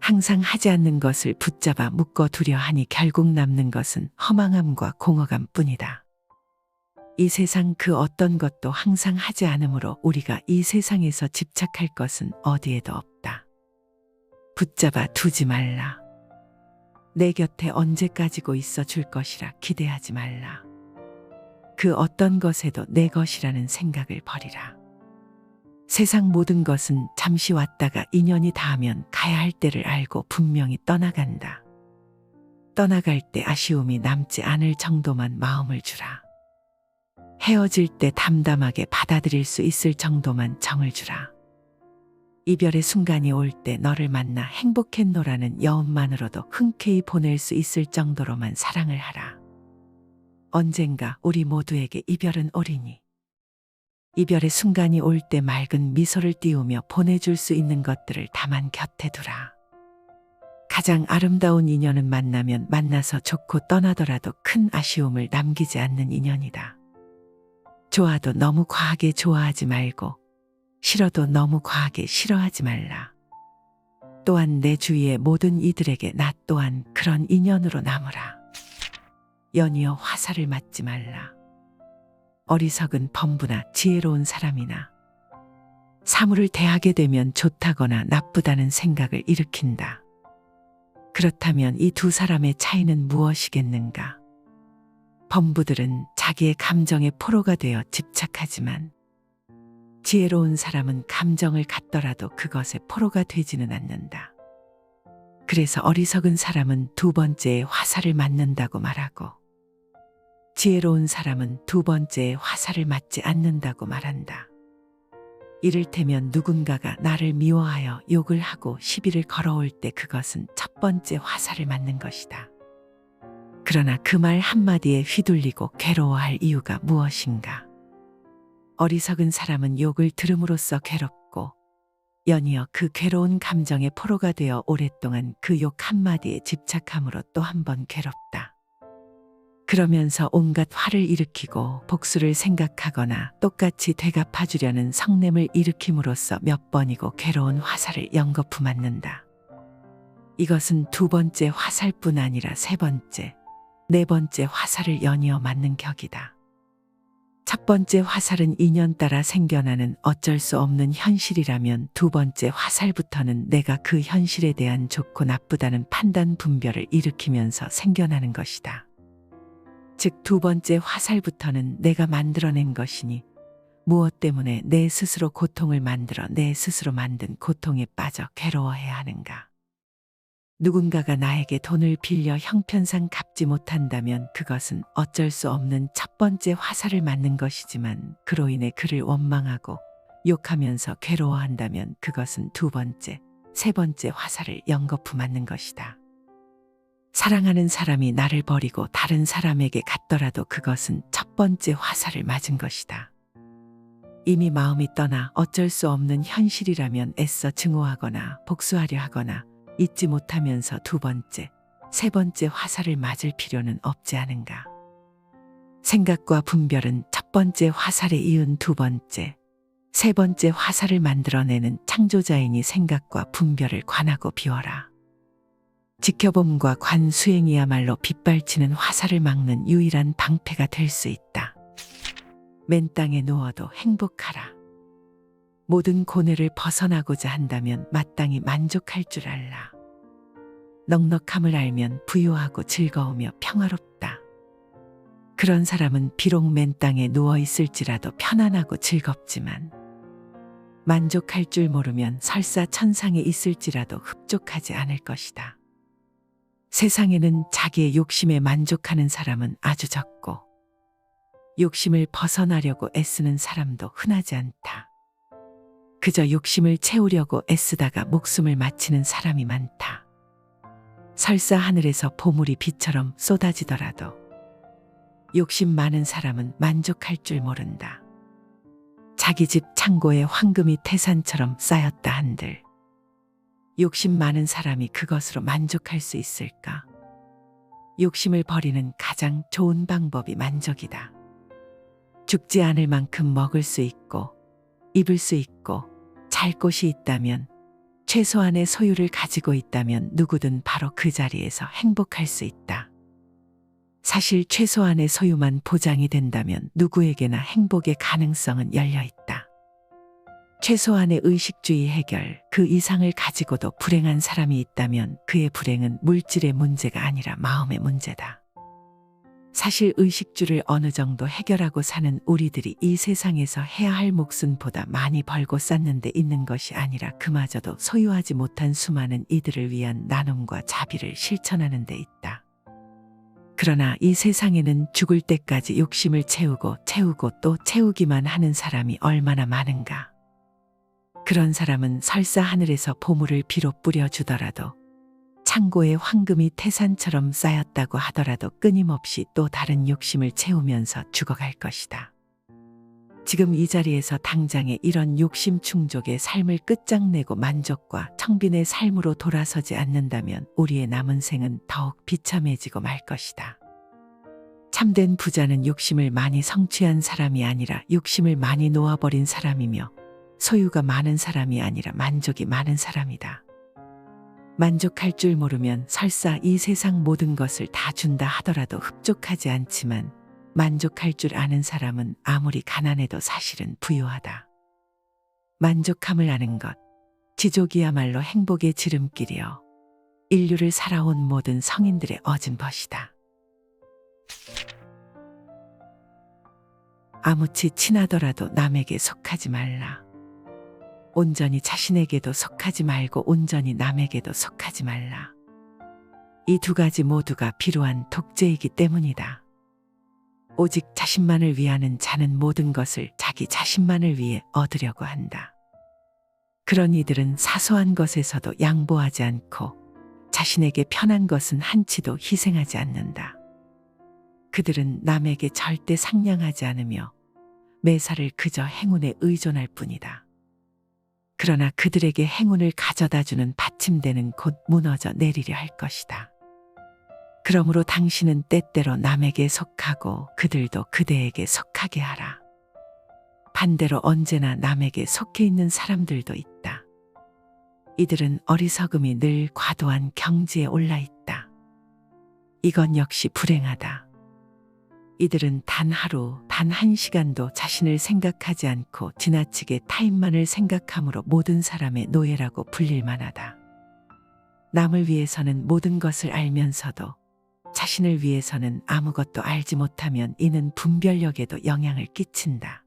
항상 하지 않는 것을 붙잡아 묶어두려 하니 결국 남는 것은 허망함과 공허감 뿐이다. 이 세상 그 어떤 것도 항상 하지 않으므로 우리가 이 세상에서 집착할 것은 어디에도 없다. 붙잡아 두지 말라. 내 곁에 언제까지고 있어 줄 것이라 기대하지 말라. 그 어떤 것에도 내 것이라는 생각을 버리라. 세상 모든 것은 잠시 왔다가 인연이 닿으면 가야 할 때를 알고 분명히 떠나간다. 떠나갈 때 아쉬움이 남지 않을 정도만 마음을 주라. 헤어질 때 담담하게 받아들일 수 있을 정도만 정을 주라. 이별의 순간이 올 때 너를 만나 행복했노라는 여운만으로도 흔쾌히 보낼 수 있을 정도로만 사랑을 하라. 언젠가 우리 모두에게 이별은 오리니 이별의 순간이 올 때 맑은 미소를 띄우며 보내줄 수 있는 것들을 다만 곁에 두라. 가장 아름다운 인연은 만나면 만나서 좋고 떠나더라도 큰 아쉬움을 남기지 않는 인연이다. 좋아도 너무 과하게 좋아하지 말고 싫어도 너무 과하게 싫어하지 말라. 또한 내 주위의 모든 이들에게 나 또한 그런 인연으로 남으라. 연이어 화살을 맞지 말라. 어리석은 범부나 지혜로운 사람이나 사물을 대하게 되면 좋다거나 나쁘다는 생각을 일으킨다. 그렇다면 이 두 사람의 차이는 무엇이겠는가? 범부들은 자기의 감정의 포로가 되어 집착하지만 지혜로운 사람은 감정을 갖더라도 그것의 포로가 되지는 않는다. 그래서 어리석은 사람은 두 번째의 화살을 맞는다고 말하고 지혜로운 사람은 두 번째의 화살을 맞지 않는다고 말한다. 이를테면 누군가가 나를 미워하여 욕을 하고 시비를 걸어올 때 그것은 첫 번째 화살을 맞는 것이다. 그러나 그 말 한마디에 휘둘리고 괴로워할 이유가 무엇인가? 어리석은 사람은 욕을 들음으로써 괴롭고 연이어 그 괴로운 감정의 포로가 되어 오랫동안 그 욕 한마디에 집착함으로 또 한 번 괴롭다. 그러면서 온갖 화를 일으키고 복수를 생각하거나 똑같이 되갚아주려는 성냄을 일으킴으로써 몇 번이고 괴로운 화살을 연거푸 맞는다. 이것은 두 번째 화살뿐 아니라 세 번째, 네 번째 화살을 연이어 맞는 격이다. 첫 번째 화살은 인연 따라 생겨나는 어쩔 수 없는 현실이라면 두 번째 화살부터는 내가 그 현실에 대한 좋고 나쁘다는 판단 분별을 일으키면서 생겨나는 것이다. 즉 두 번째 화살부터는 내가 만들어낸 것이니 무엇 때문에 내 스스로 고통을 만들어 내 스스로 만든 고통에 빠져 괴로워해야 하는가? 누군가가 나에게 돈을 빌려 형편상 갚지 못한다면 그것은 어쩔 수 없는 첫 번째 화살을 맞는 것이지만 그로 인해 그를 원망하고 욕하면서 괴로워한다면 그것은 두 번째, 세 번째 화살을 연거푸 맞는 것이다. 사랑하는 사람이 나를 버리고 다른 사람에게 갔더라도 그것은 첫 번째 화살을 맞은 것이다. 이미 마음이 떠나 어쩔 수 없는 현실이라면 애써 증오하거나 복수하려 하거나 잊지 못하면서 두 번째, 세 번째 화살을 맞을 필요는 없지 않은가. 생각과 분별은 첫 번째 화살에 이은 두 번째, 세 번째 화살을 만들어내는 창조자이니 생각과 분별을 관하고 비워라. 지켜봄과 관 수행이야말로 빗발치는 화살을 막는 유일한 방패가 될 수 있다. 맨 땅에 누워도 행복하라. 모든 고뇌를 벗어나고자 한다면 마땅히 만족할 줄 알라. 넉넉함을 알면 부유하고 즐거우며 평화롭다. 그런 사람은 비록 맨 땅에 누워 있을지라도 편안하고 즐겁지만 만족할 줄 모르면 설사 천상에 있을지라도 흡족하지 않을 것이다. 세상에는 자기의 욕심에 만족하는 사람은 아주 적고 욕심을 벗어나려고 애쓰는 사람도 흔하지 않다. 그저 욕심을 채우려고 애쓰다가 목숨을 마치는 사람이 많다. 설사 하늘에서 보물이 비처럼 쏟아지더라도 욕심 많은 사람은 만족할 줄 모른다. 자기 집 창고에 황금이 태산처럼 쌓였다 한들 욕심 많은 사람이 그것으로 만족할 수 있을까? 욕심을 버리는 가장 좋은 방법이 만족이다. 죽지 않을 만큼 먹을 수 있고 입을 수 있고 잘 곳이 있다면 최소한의 소유를 가지고 있다면 누구든 바로 그 자리에서 행복할 수 있다. 사실 최소한의 소유만 보장이 된다면 누구에게나 행복의 가능성은 열려 있다. 최소한의 의식주의 해결, 그 이상을 가지고도 불행한 사람이 있다면 그의 불행은 물질의 문제가 아니라 마음의 문제다. 사실 의식주를 어느 정도 해결하고 사는 우리들이 이 세상에서 해야 할 몫은 보다 많이 벌고 쌓는 데 있는 것이 아니라 그마저도 소유하지 못한 수많은 이들을 위한 나눔과 자비를 실천하는 데 있다. 그러나 이 세상에는 죽을 때까지 욕심을 채우고 또 채우기만 하는 사람이 얼마나 많은가. 그런 사람은 설사 하늘에서 보물을 비록 뿌려주더라도 창고에 황금이 태산처럼 쌓였다고 하더라도 끊임없이 또 다른 욕심을 채우면서 죽어갈 것이다. 지금 이 자리에서 당장에 이런 욕심 충족의 삶을 끝장내고 만족과 청빈의 삶으로 돌아서지 않는다면 우리의 남은 생은 더욱 비참해지고 말 것이다. 참된 부자는 욕심을 많이 성취한 사람이 아니라 욕심을 많이 놓아버린 사람이며 소유가 많은 사람이 아니라 만족이 많은 사람이다. 만족할 줄 모르면 설사 이 세상 모든 것을 다 준다 하더라도 흡족하지 않지만 만족할 줄 아는 사람은 아무리 가난해도 사실은 부유하다. 만족함을 아는 것, 지족이야말로 행복의 지름길이여 인류를 살아온 모든 성인들의 얻은 것이다. 아무치 친하더라도 남에게 속하지 말라. 온전히 자신에게도 속하지 말고 온전히 남에게도 속하지 말라. 이 두 가지 모두가 비루한 독재이기 때문이다. 오직 자신만을 위하는 자는 모든 것을 자기 자신만을 위해 얻으려고 한다. 그런 이들은 사소한 것에서도 양보하지 않고 자신에게 편한 것은 한치도 희생하지 않는다. 그들은 남에게 절대 상냥하지 않으며 매사를 그저 행운에 의존할 뿐이다. 그러나 그들에게 행운을 가져다주는 받침대는 곧 무너져 내리려 할 것이다. 그러므로 당신은 때때로 남에게 속하고 그들도 그대에게 속하게 하라. 반대로 언제나 남에게 속해 있는 사람들도 있다. 이들은 어리석음이 늘 과도한 경지에 올라 있다. 이건 역시 불행하다. 이들은 단 하루, 단 한 시간도 자신을 생각하지 않고 지나치게 타인만을 생각함으로 모든 사람의 노예라고 불릴 만하다. 남을 위해서는 모든 것을 알면서도 자신을 위해서는 아무것도 알지 못하면 이는 분별력에도 영향을 끼친다.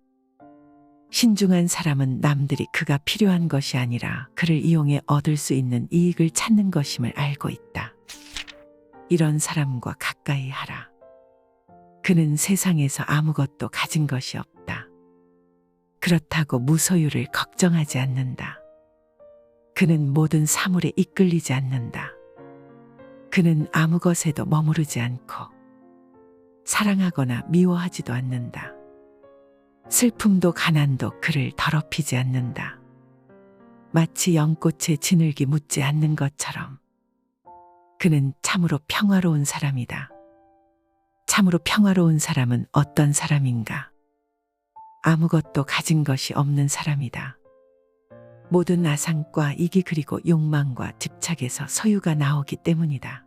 신중한 사람은 남들이 그가 필요한 것이 아니라 그를 이용해 얻을 수 있는 이익을 찾는 것임을 알고 있다. 이런 사람과 가까이 하라. 그는 세상에서 아무것도 가진 것이 없다. 그렇다고 무소유를 걱정하지 않는다. 그는 모든 사물에 이끌리지 않는다. 그는 아무 것에도 머무르지 않고 사랑하거나 미워하지도 않는다. 슬픔도 가난도 그를 더럽히지 않는다. 마치 연꽃에 진흙이 묻지 않는 것처럼 그는 참으로 평화로운 사람이다. 참으로 평화로운 사람은 어떤 사람인가? 아무것도 가진 것이 없는 사람이다. 모든 아상과 이기 그리고 욕망과 집착에서 소유가 나오기 때문이다.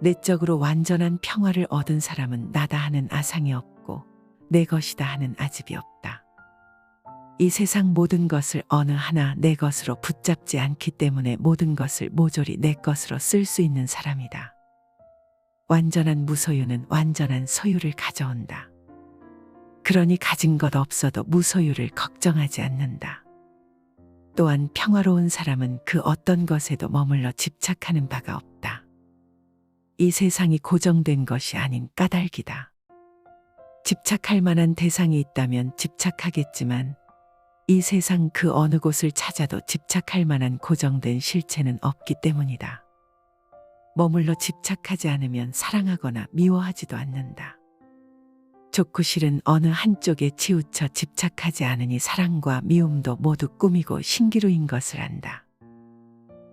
내적으로 완전한 평화를 얻은 사람은 나다 하는 아상이 없고 내 것이다 하는 아집이 없다. 이 세상 모든 것을 어느 하나 내 것으로 붙잡지 않기 때문에 모든 것을 모조리 내 것으로 쓸 수 있는 사람이다. 완전한 무소유는 완전한 소유를 가져온다. 그러니 가진 것 없어도 무소유를 걱정하지 않는다. 또한 평화로운 사람은 그 어떤 것에도 머물러 집착하는 바가 없다. 이 세상이 고정된 것이 아닌 까닭이다. 집착할 만한 대상이 있다면 집착하겠지만 이 세상 그 어느 곳을 찾아도 집착할 만한 고정된 실체는 없기 때문이다. 머물러 집착하지 않으면 사랑하거나 미워하지도 않는다. 좋고 싫은 어느 한쪽에 치우쳐 집착하지 않으니 사랑과 미움도 모두 꿈이고 신기루인 것을 안다.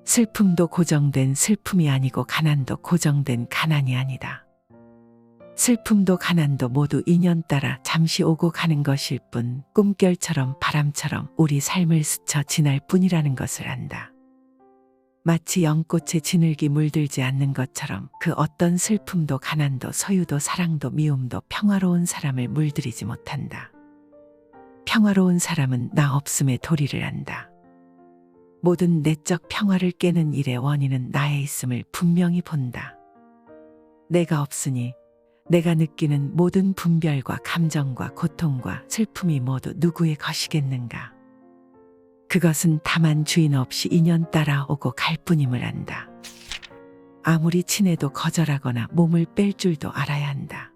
슬픔도 고정된 슬픔이 아니고 가난도 고정된 가난이 아니다. 슬픔도 가난도 모두 인연 따라 잠시 오고 가는 것일 뿐 꿈결처럼 바람처럼 우리 삶을 스쳐 지날 뿐이라는 것을 안다. 마치 연꽃에 진흙이 물들지 않는 것처럼 그 어떤 슬픔도 가난도 소유도 사랑도 미움도 평화로운 사람을 물들이지 못한다. 평화로운 사람은 나 없음의 도리를 안다. 모든 내적 평화를 깨는 일의 원인은 나에 있음을 분명히 본다. 내가 없으니 내가 느끼는 모든 분별과 감정과 고통과 슬픔이 모두 누구의 것이겠는가? 그것은 다만 주인 없이 인연 따라 오고 갈 뿐임을 안다. 아무리 친해도 거절하거나 몸을 뺄 줄도 알아야 한다.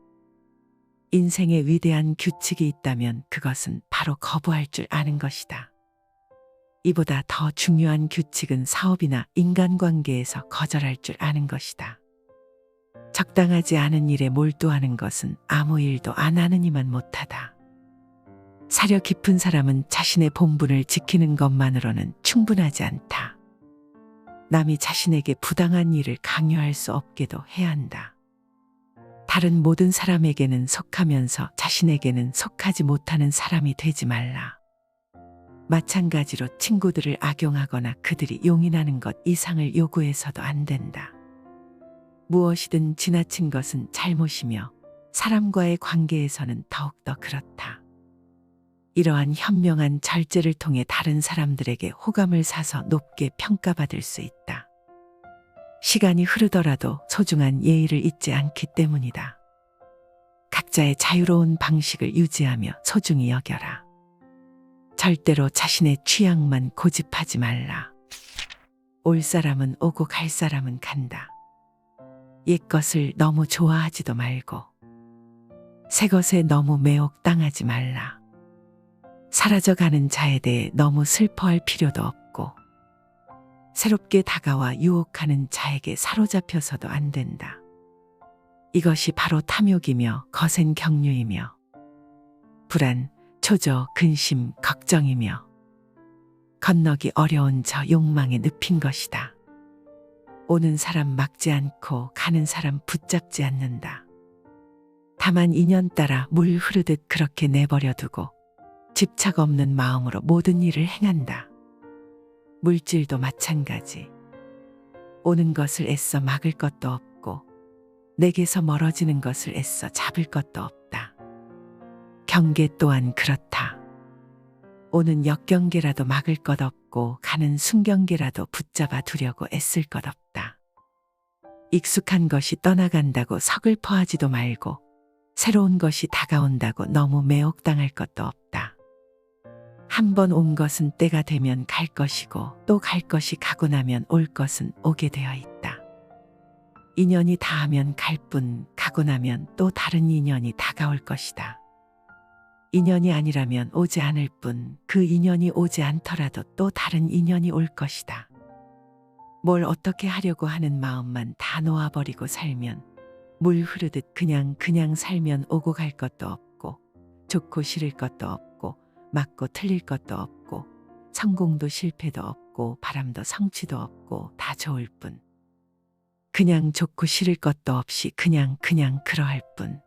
인생에 위대한 규칙이 있다면 그것은 바로 거부할 줄 아는 것이다. 이보다 더 중요한 규칙은 사업이나 인간관계에서 거절할 줄 아는 것이다. 적당하지 않은 일에 몰두하는 것은 아무 일도 안 하느니만 못하다. 사려 깊은 사람은 자신의 본분을 지키는 것만으로는 충분하지 않다. 남이 자신에게 부당한 일을 강요할 수 없게도 해야 한다. 다른 모든 사람에게는 속하면서 자신에게는 속하지 못하는 사람이 되지 말라. 마찬가지로 친구들을 악용하거나 그들이 용인하는 것 이상을 요구해서도 안 된다. 무엇이든 지나친 것은 잘못이며 사람과의 관계에서는 더욱더 그렇다. 이러한 현명한 절제를 통해 다른 사람들에게 호감을 사서 높게 평가받을 수 있다. 시간이 흐르더라도 소중한 예의를 잊지 않기 때문이다. 각자의 자유로운 방식을 유지하며 소중히 여겨라. 절대로 자신의 취향만 고집하지 말라. 올 사람은 오고 갈 사람은 간다. 옛것을 너무 좋아하지도 말고 새 것에 너무 매혹당하지 말라. 사라져가는 자에 대해 너무 슬퍼할 필요도 없고 새롭게 다가와 유혹하는 자에게 사로잡혀서도 안 된다. 이것이 바로 탐욕이며 거센 경륜이며 불안, 초조, 근심, 걱정이며 건너기 어려운 저 욕망에 늪인 것이다. 오는 사람 막지 않고 가는 사람 붙잡지 않는다. 다만 인연 따라 물 흐르듯 그렇게 내버려 두고 집착 없는 마음으로 모든 일을 행한다. 물질도 마찬가지. 오는 것을 애써 막을 것도 없고 내게서 멀어지는 것을 애써 잡을 것도 없다. 경계 또한 그렇다. 오는 역경계라도 막을 것 없고 가는 순경계라도 붙잡아 두려고 애쓸 것 없다. 익숙한 것이 떠나간다고 서글퍼하지도 말고 새로운 것이 다가온다고 너무 매혹당할 것도 없다. 한 번 온 것은 때가 되면 갈 것이고 또 갈 것이 가고 나면 올 것은 오게 되어 있다. 인연이 닿으면 갈 뿐 가고 나면 또 다른 인연이 다가올 것이다. 인연이 아니라면 오지 않을 뿐 그 인연이 오지 않더라도 또 다른 인연이 올 것이다. 뭘 어떻게 하려고 하는 마음만 다 놓아버리고 살면 물 흐르듯 그냥 살면 오고 갈 것도 없고 좋고 싫을 것도 없고 맞고 틀릴 것도 없고 성공도 실패도 없고 바람도 성취도 없고 다 좋을 뿐 그냥 좋고 싫을 것도 없이 그냥 그러할 뿐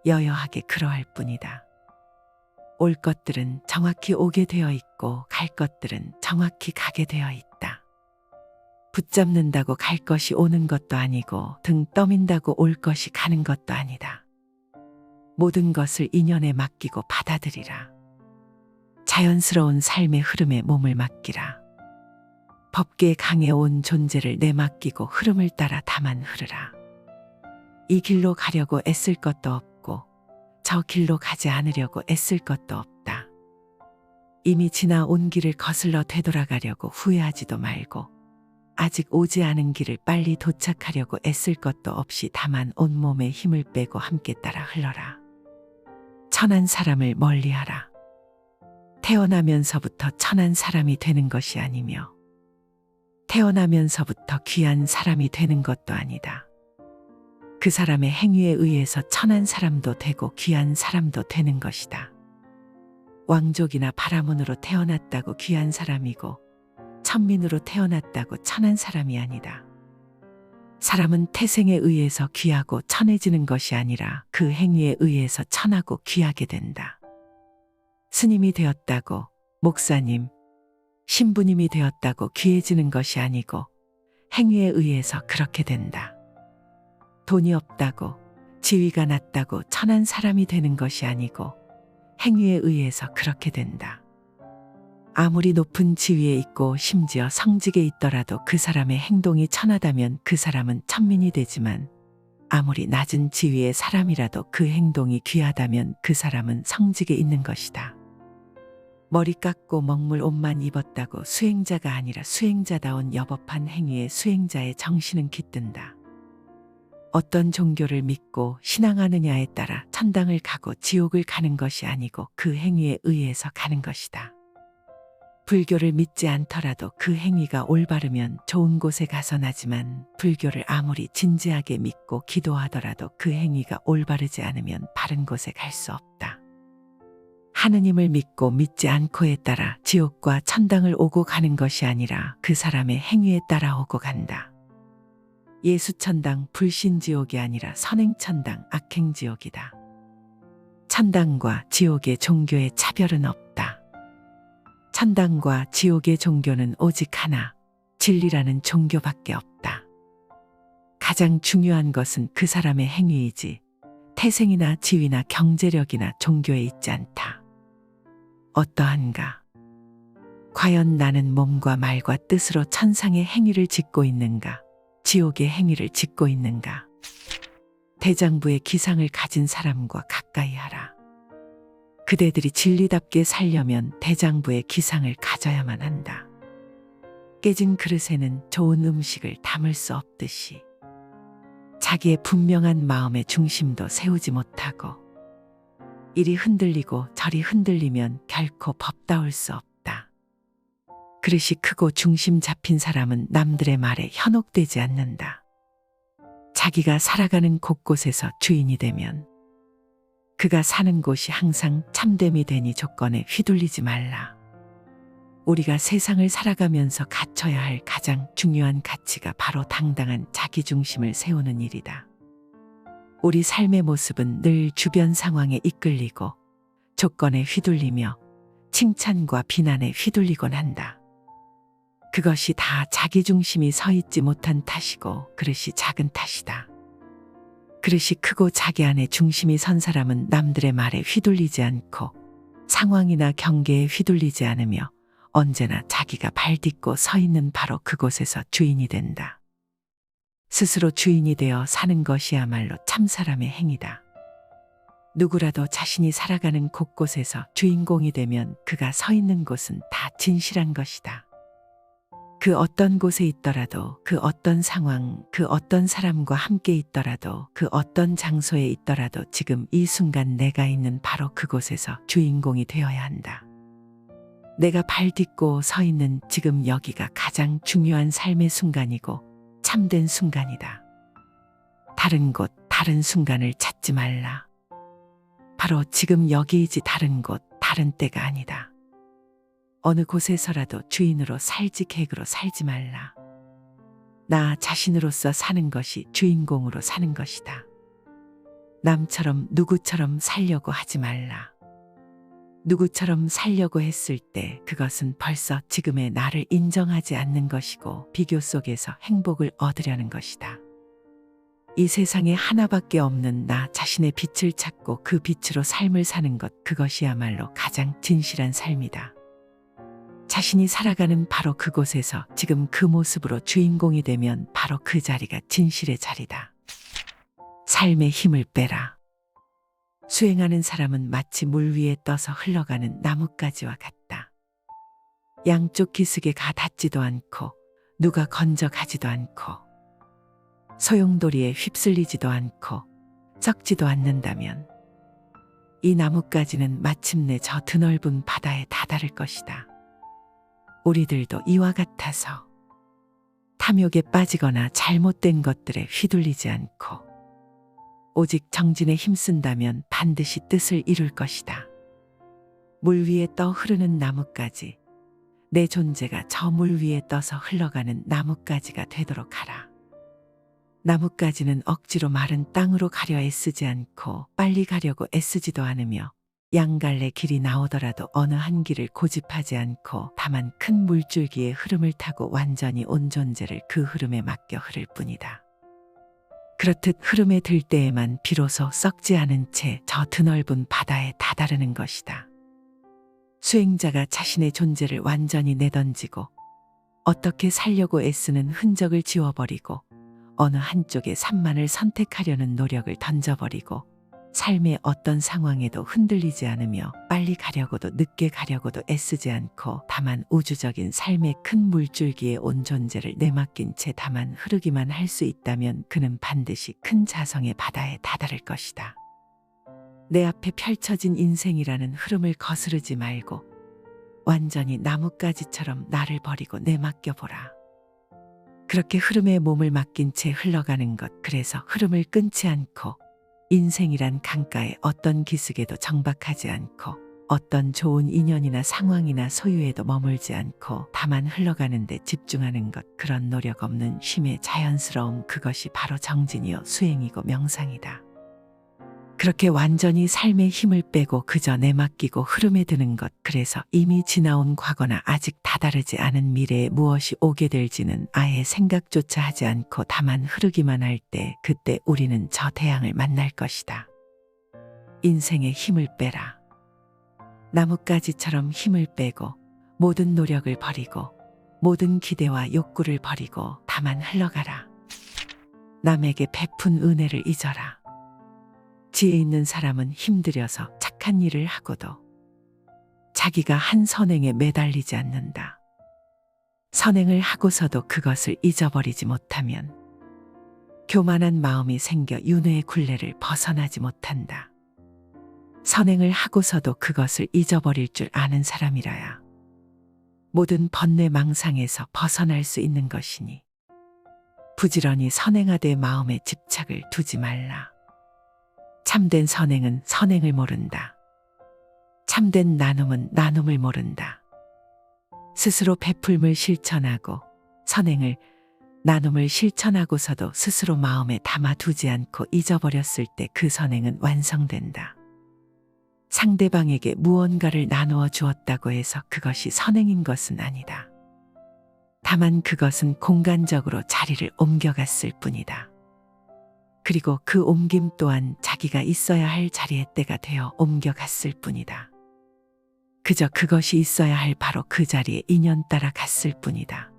여여하게 그러할 뿐이다. 올 것들은 정확히 오게 되어 있고 갈 것들은 정확히 가게 되어 있다. 붙잡는다고 갈 것이 오는 것도 아니고 등 떠민다고 올 것이 가는 것도 아니다. 모든 것을 인연에 맡기고 받아들이라. 자연스러운 삶의 흐름에 몸을 맡기라. 법계의 강에 온 존재를 내맡기고 흐름을 따라 다만 흐르라. 이 길로 가려고 애쓸 것도 없고 저 길로 가지 않으려고 애쓸 것도 없다. 이미 지나온 길을 거슬러 되돌아가려고 후회하지도 말고 아직 오지 않은 길을 빨리 도착하려고 애쓸 것도 없이 다만 온몸에 힘을 빼고 함께 따라 흘러라. 천한 사람을 멀리하라. 태어나면서부터 천한 사람이 되는 것이 아니며 태어나면서부터 귀한 사람이 되는 것도 아니다. 그 사람의 행위에 의해서 천한 사람도 되고 귀한 사람도 되는 것이다. 왕족이나 바라문으로 태어났다고 귀한 사람이고 천민으로 태어났다고 천한 사람이 아니다. 사람은 태생에 의해서 귀하고 천해지는 것이 아니라 그 행위에 의해서 천하고 귀하게 된다. 스님이 되었다고, 목사님, 신부님이 되었다고 귀해지는 것이 아니고 행위에 의해서 그렇게 된다. 돈이 없다고, 지위가 낮다고 천한 사람이 되는 것이 아니고 행위에 의해서 그렇게 된다. 아무리 높은 지위에 있고 심지어 성직에 있더라도 그 사람의 행동이 천하다면 그 사람은 천민이 되지만 아무리 낮은 지위의 사람이라도 그 행동이 귀하다면 그 사람은 성직에 있는 것이다. 머리 깎고 먹물 옷만 입었다고 수행자가 아니라 수행자다운 여법한 행위에 수행자의 정신은 깃든다. 어떤 종교를 믿고 신앙하느냐에 따라 천당을 가고 지옥을 가는 것이 아니고 그 행위에 의해서 가는 것이다. 불교를 믿지 않더라도 그 행위가 올바르면 좋은 곳에 가서 나지만 불교를 아무리 진지하게 믿고 기도하더라도 그 행위가 올바르지 않으면 바른 곳에 갈 수 없다. 하느님을 믿고 믿지 않고에 따라 지옥과 천당을 오고 가는 것이 아니라 그 사람의 행위에 따라 오고 간다. 예수천당 불신지옥이 아니라 선행천당 악행지옥이다. 천당과 지옥의 종교의 차별은 없다. 천당과 지옥의 종교는 오직 하나, 진리라는 종교밖에 없다. 가장 중요한 것은 그 사람의 행위이지 태생이나 지위나 경제력이나 종교에 있지 않다. 어떠한가? 과연 나는 몸과 말과 뜻으로 천상의 행위를 짓고 있는가? 지옥의 행위를 짓고 있는가? 대장부의 기상을 가진 사람과 가까이 하라. 그대들이 진리답게 살려면 대장부의 기상을 가져야만 한다. 깨진 그릇에는 좋은 음식을 담을 수 없듯이 자기의 분명한 마음의 중심도 세우지 못하고 이리 흔들리고 저리 흔들리면 결코 법다울 수 없다. 그릇이 크고 중심 잡힌 사람은 남들의 말에 현혹되지 않는다. 자기가 살아가는 곳곳에서 주인이 되면 그가 사는 곳이 항상 참됨이 되니 조건에 휘둘리지 말라. 우리가 세상을 살아가면서 갖춰야 할 가장 중요한 가치가 바로 당당한 자기중심을 세우는 일이다. 우리 삶의 모습은 늘 주변 상황에 이끌리고 조건에 휘둘리며 칭찬과 비난에 휘둘리곤 한다. 그것이 다 자기중심이 서 있지 못한 탓이고 그릇이 작은 탓이다. 그릇이 크고 자기 안에 중심이 선 사람은 남들의 말에 휘둘리지 않고 상황이나 경계에 휘둘리지 않으며 언제나 자기가 발 딛고 서 있는 바로 그곳에서 주인이 된다. 스스로 주인이 되어 사는 것이야말로 참 사람의 행위다. 누구라도 자신이 살아가는 곳곳에서 주인공이 되면 그가 서 있는 곳은 다 진실한 것이다. 그 어떤 곳에 있더라도, 그 어떤 상황, 그 어떤 사람과 함께 있더라도, 그 어떤 장소에 있더라도 지금 이 순간 내가 있는 바로 그곳에서 주인공이 되어야 한다. 내가 발 딛고 서 있는 지금 여기가 가장 중요한 삶의 순간이고 참된 순간이다. 다른 곳, 다른 순간을 찾지 말라. 바로 지금 여기이지 다른 곳, 다른 때가 아니다. 어느 곳에서라도 주인으로 살지 객으로 살지 말라. 나 자신으로서 사는 것이 주인공으로 사는 것이다. 남처럼 누구처럼 살려고 하지 말라. 누구처럼 살려고 했을 때 그것은 벌써 지금의 나를 인정하지 않는 것이고 비교 속에서 행복을 얻으려는 것이다. 이 세상에 하나밖에 없는 나 자신의 빛을 찾고 그 빛으로 삶을 사는 것, 그것이야말로 가장 진실한 삶이다. 자신이 살아가는 바로 그곳에서 지금 그 모습으로 주인공이 되면 바로 그 자리가 진실의 자리다. 삶의 힘을 빼라. 수행하는 사람은 마치 물 위에 떠서 흘러가는 나뭇가지와 같다. 양쪽 기슭에 가 닿지도 않고 누가 건져가지도 않고 소용돌이에 휩쓸리지도 않고 썩지도 않는다면 이 나뭇가지는 마침내 저 드넓은 바다에 다다를 것이다. 우리들도 이와 같아서 탐욕에 빠지거나 잘못된 것들에 휘둘리지 않고 오직 정진에 힘쓴다면 반드시 뜻을 이룰 것이다. 물 위에 떠 흐르는 나뭇가지, 내 존재가 저 물 위에 떠서 흘러가는 나뭇가지가 되도록 하라. 나뭇가지는 억지로 마른 땅으로 가려 애쓰지 않고 빨리 가려고 애쓰지도 않으며 양갈래 길이 나오더라도 어느 한 길을 고집하지 않고 다만 큰 물줄기의 흐름을 타고 완전히 온 존재를 그 흐름에 맡겨 흐를 뿐이다. 그렇듯 흐름에 들 때에만 비로소 썩지 않은 채 저 드넓은 바다에 다다르는 것이다. 수행자가 자신의 존재를 완전히 내던지고 어떻게 살려고 애쓰는 흔적을 지워버리고 어느 한쪽의 산만을 선택하려는 노력을 던져버리고 삶의 어떤 상황에도 흔들리지 않으며 빨리 가려고도 늦게 가려고도 애쓰지 않고 다만 우주적인 삶의 큰 물줄기에 온 존재를 내맡긴 채 다만 흐르기만 할 수 있다면 그는 반드시 큰 자성의 바다에 다다를 것이다. 내 앞에 펼쳐진 인생이라는 흐름을 거스르지 말고 완전히 나뭇가지처럼 나를 버리고 내맡겨보라. 그렇게 흐름에 몸을 맡긴 채 흘러가는 것, 그래서 흐름을 끊지 않고 인생이란 강가에 어떤 기슭에도 정박하지 않고 어떤 좋은 인연이나 상황이나 소유에도 머물지 않고 다만 흘러가는 데 집중하는 것, 그런 노력 없는 쉼의 자연스러움, 그것이 바로 정진이요 수행이고 명상이다. 그렇게 완전히 삶의 힘을 빼고 그저 내맡기고 흐름에 드는 것, 그래서 이미 지나온 과거나 아직 다다르지 않은 미래에 무엇이 오게 될지는 아예 생각조차 하지 않고 다만 흐르기만 할 때, 그때 우리는 저 태양을 만날 것이다. 인생의 힘을 빼라. 나뭇가지처럼 힘을 빼고 모든 노력을 버리고 모든 기대와 욕구를 버리고 다만 흘러가라. 남에게 베푼 은혜를 잊어라. 지혜 있는 사람은 힘들여서 착한 일을 하고도 자기가 한 선행에 매달리지 않는다. 선행을 하고서도 그것을 잊어버리지 못하면 교만한 마음이 생겨 윤회의 굴레를 벗어나지 못한다. 선행을 하고서도 그것을 잊어버릴 줄 아는 사람이라야 모든 번뇌 망상에서 벗어날 수 있는 것이니 부지런히 선행하되 마음에 집착을 두지 말라. 참된 선행은 선행을 모른다. 참된 나눔은 나눔을 모른다. 스스로 베풀음을 실천하고 선행을, 나눔을 실천하고서도 스스로 마음에 담아두지 않고 잊어버렸을 때 그 선행은 완성된다. 상대방에게 무언가를 나누어 주었다고 해서 그것이 선행인 것은 아니다. 다만 그것은 공간적으로 자리를 옮겨갔을 뿐이다. 그리고 그 옮김 또한 자기가 있어야 할 자리에 때가 되어 옮겨갔을 뿐이다. 그저 그것이 있어야 할 바로 그 자리에 인연 따라 갔을 뿐이다.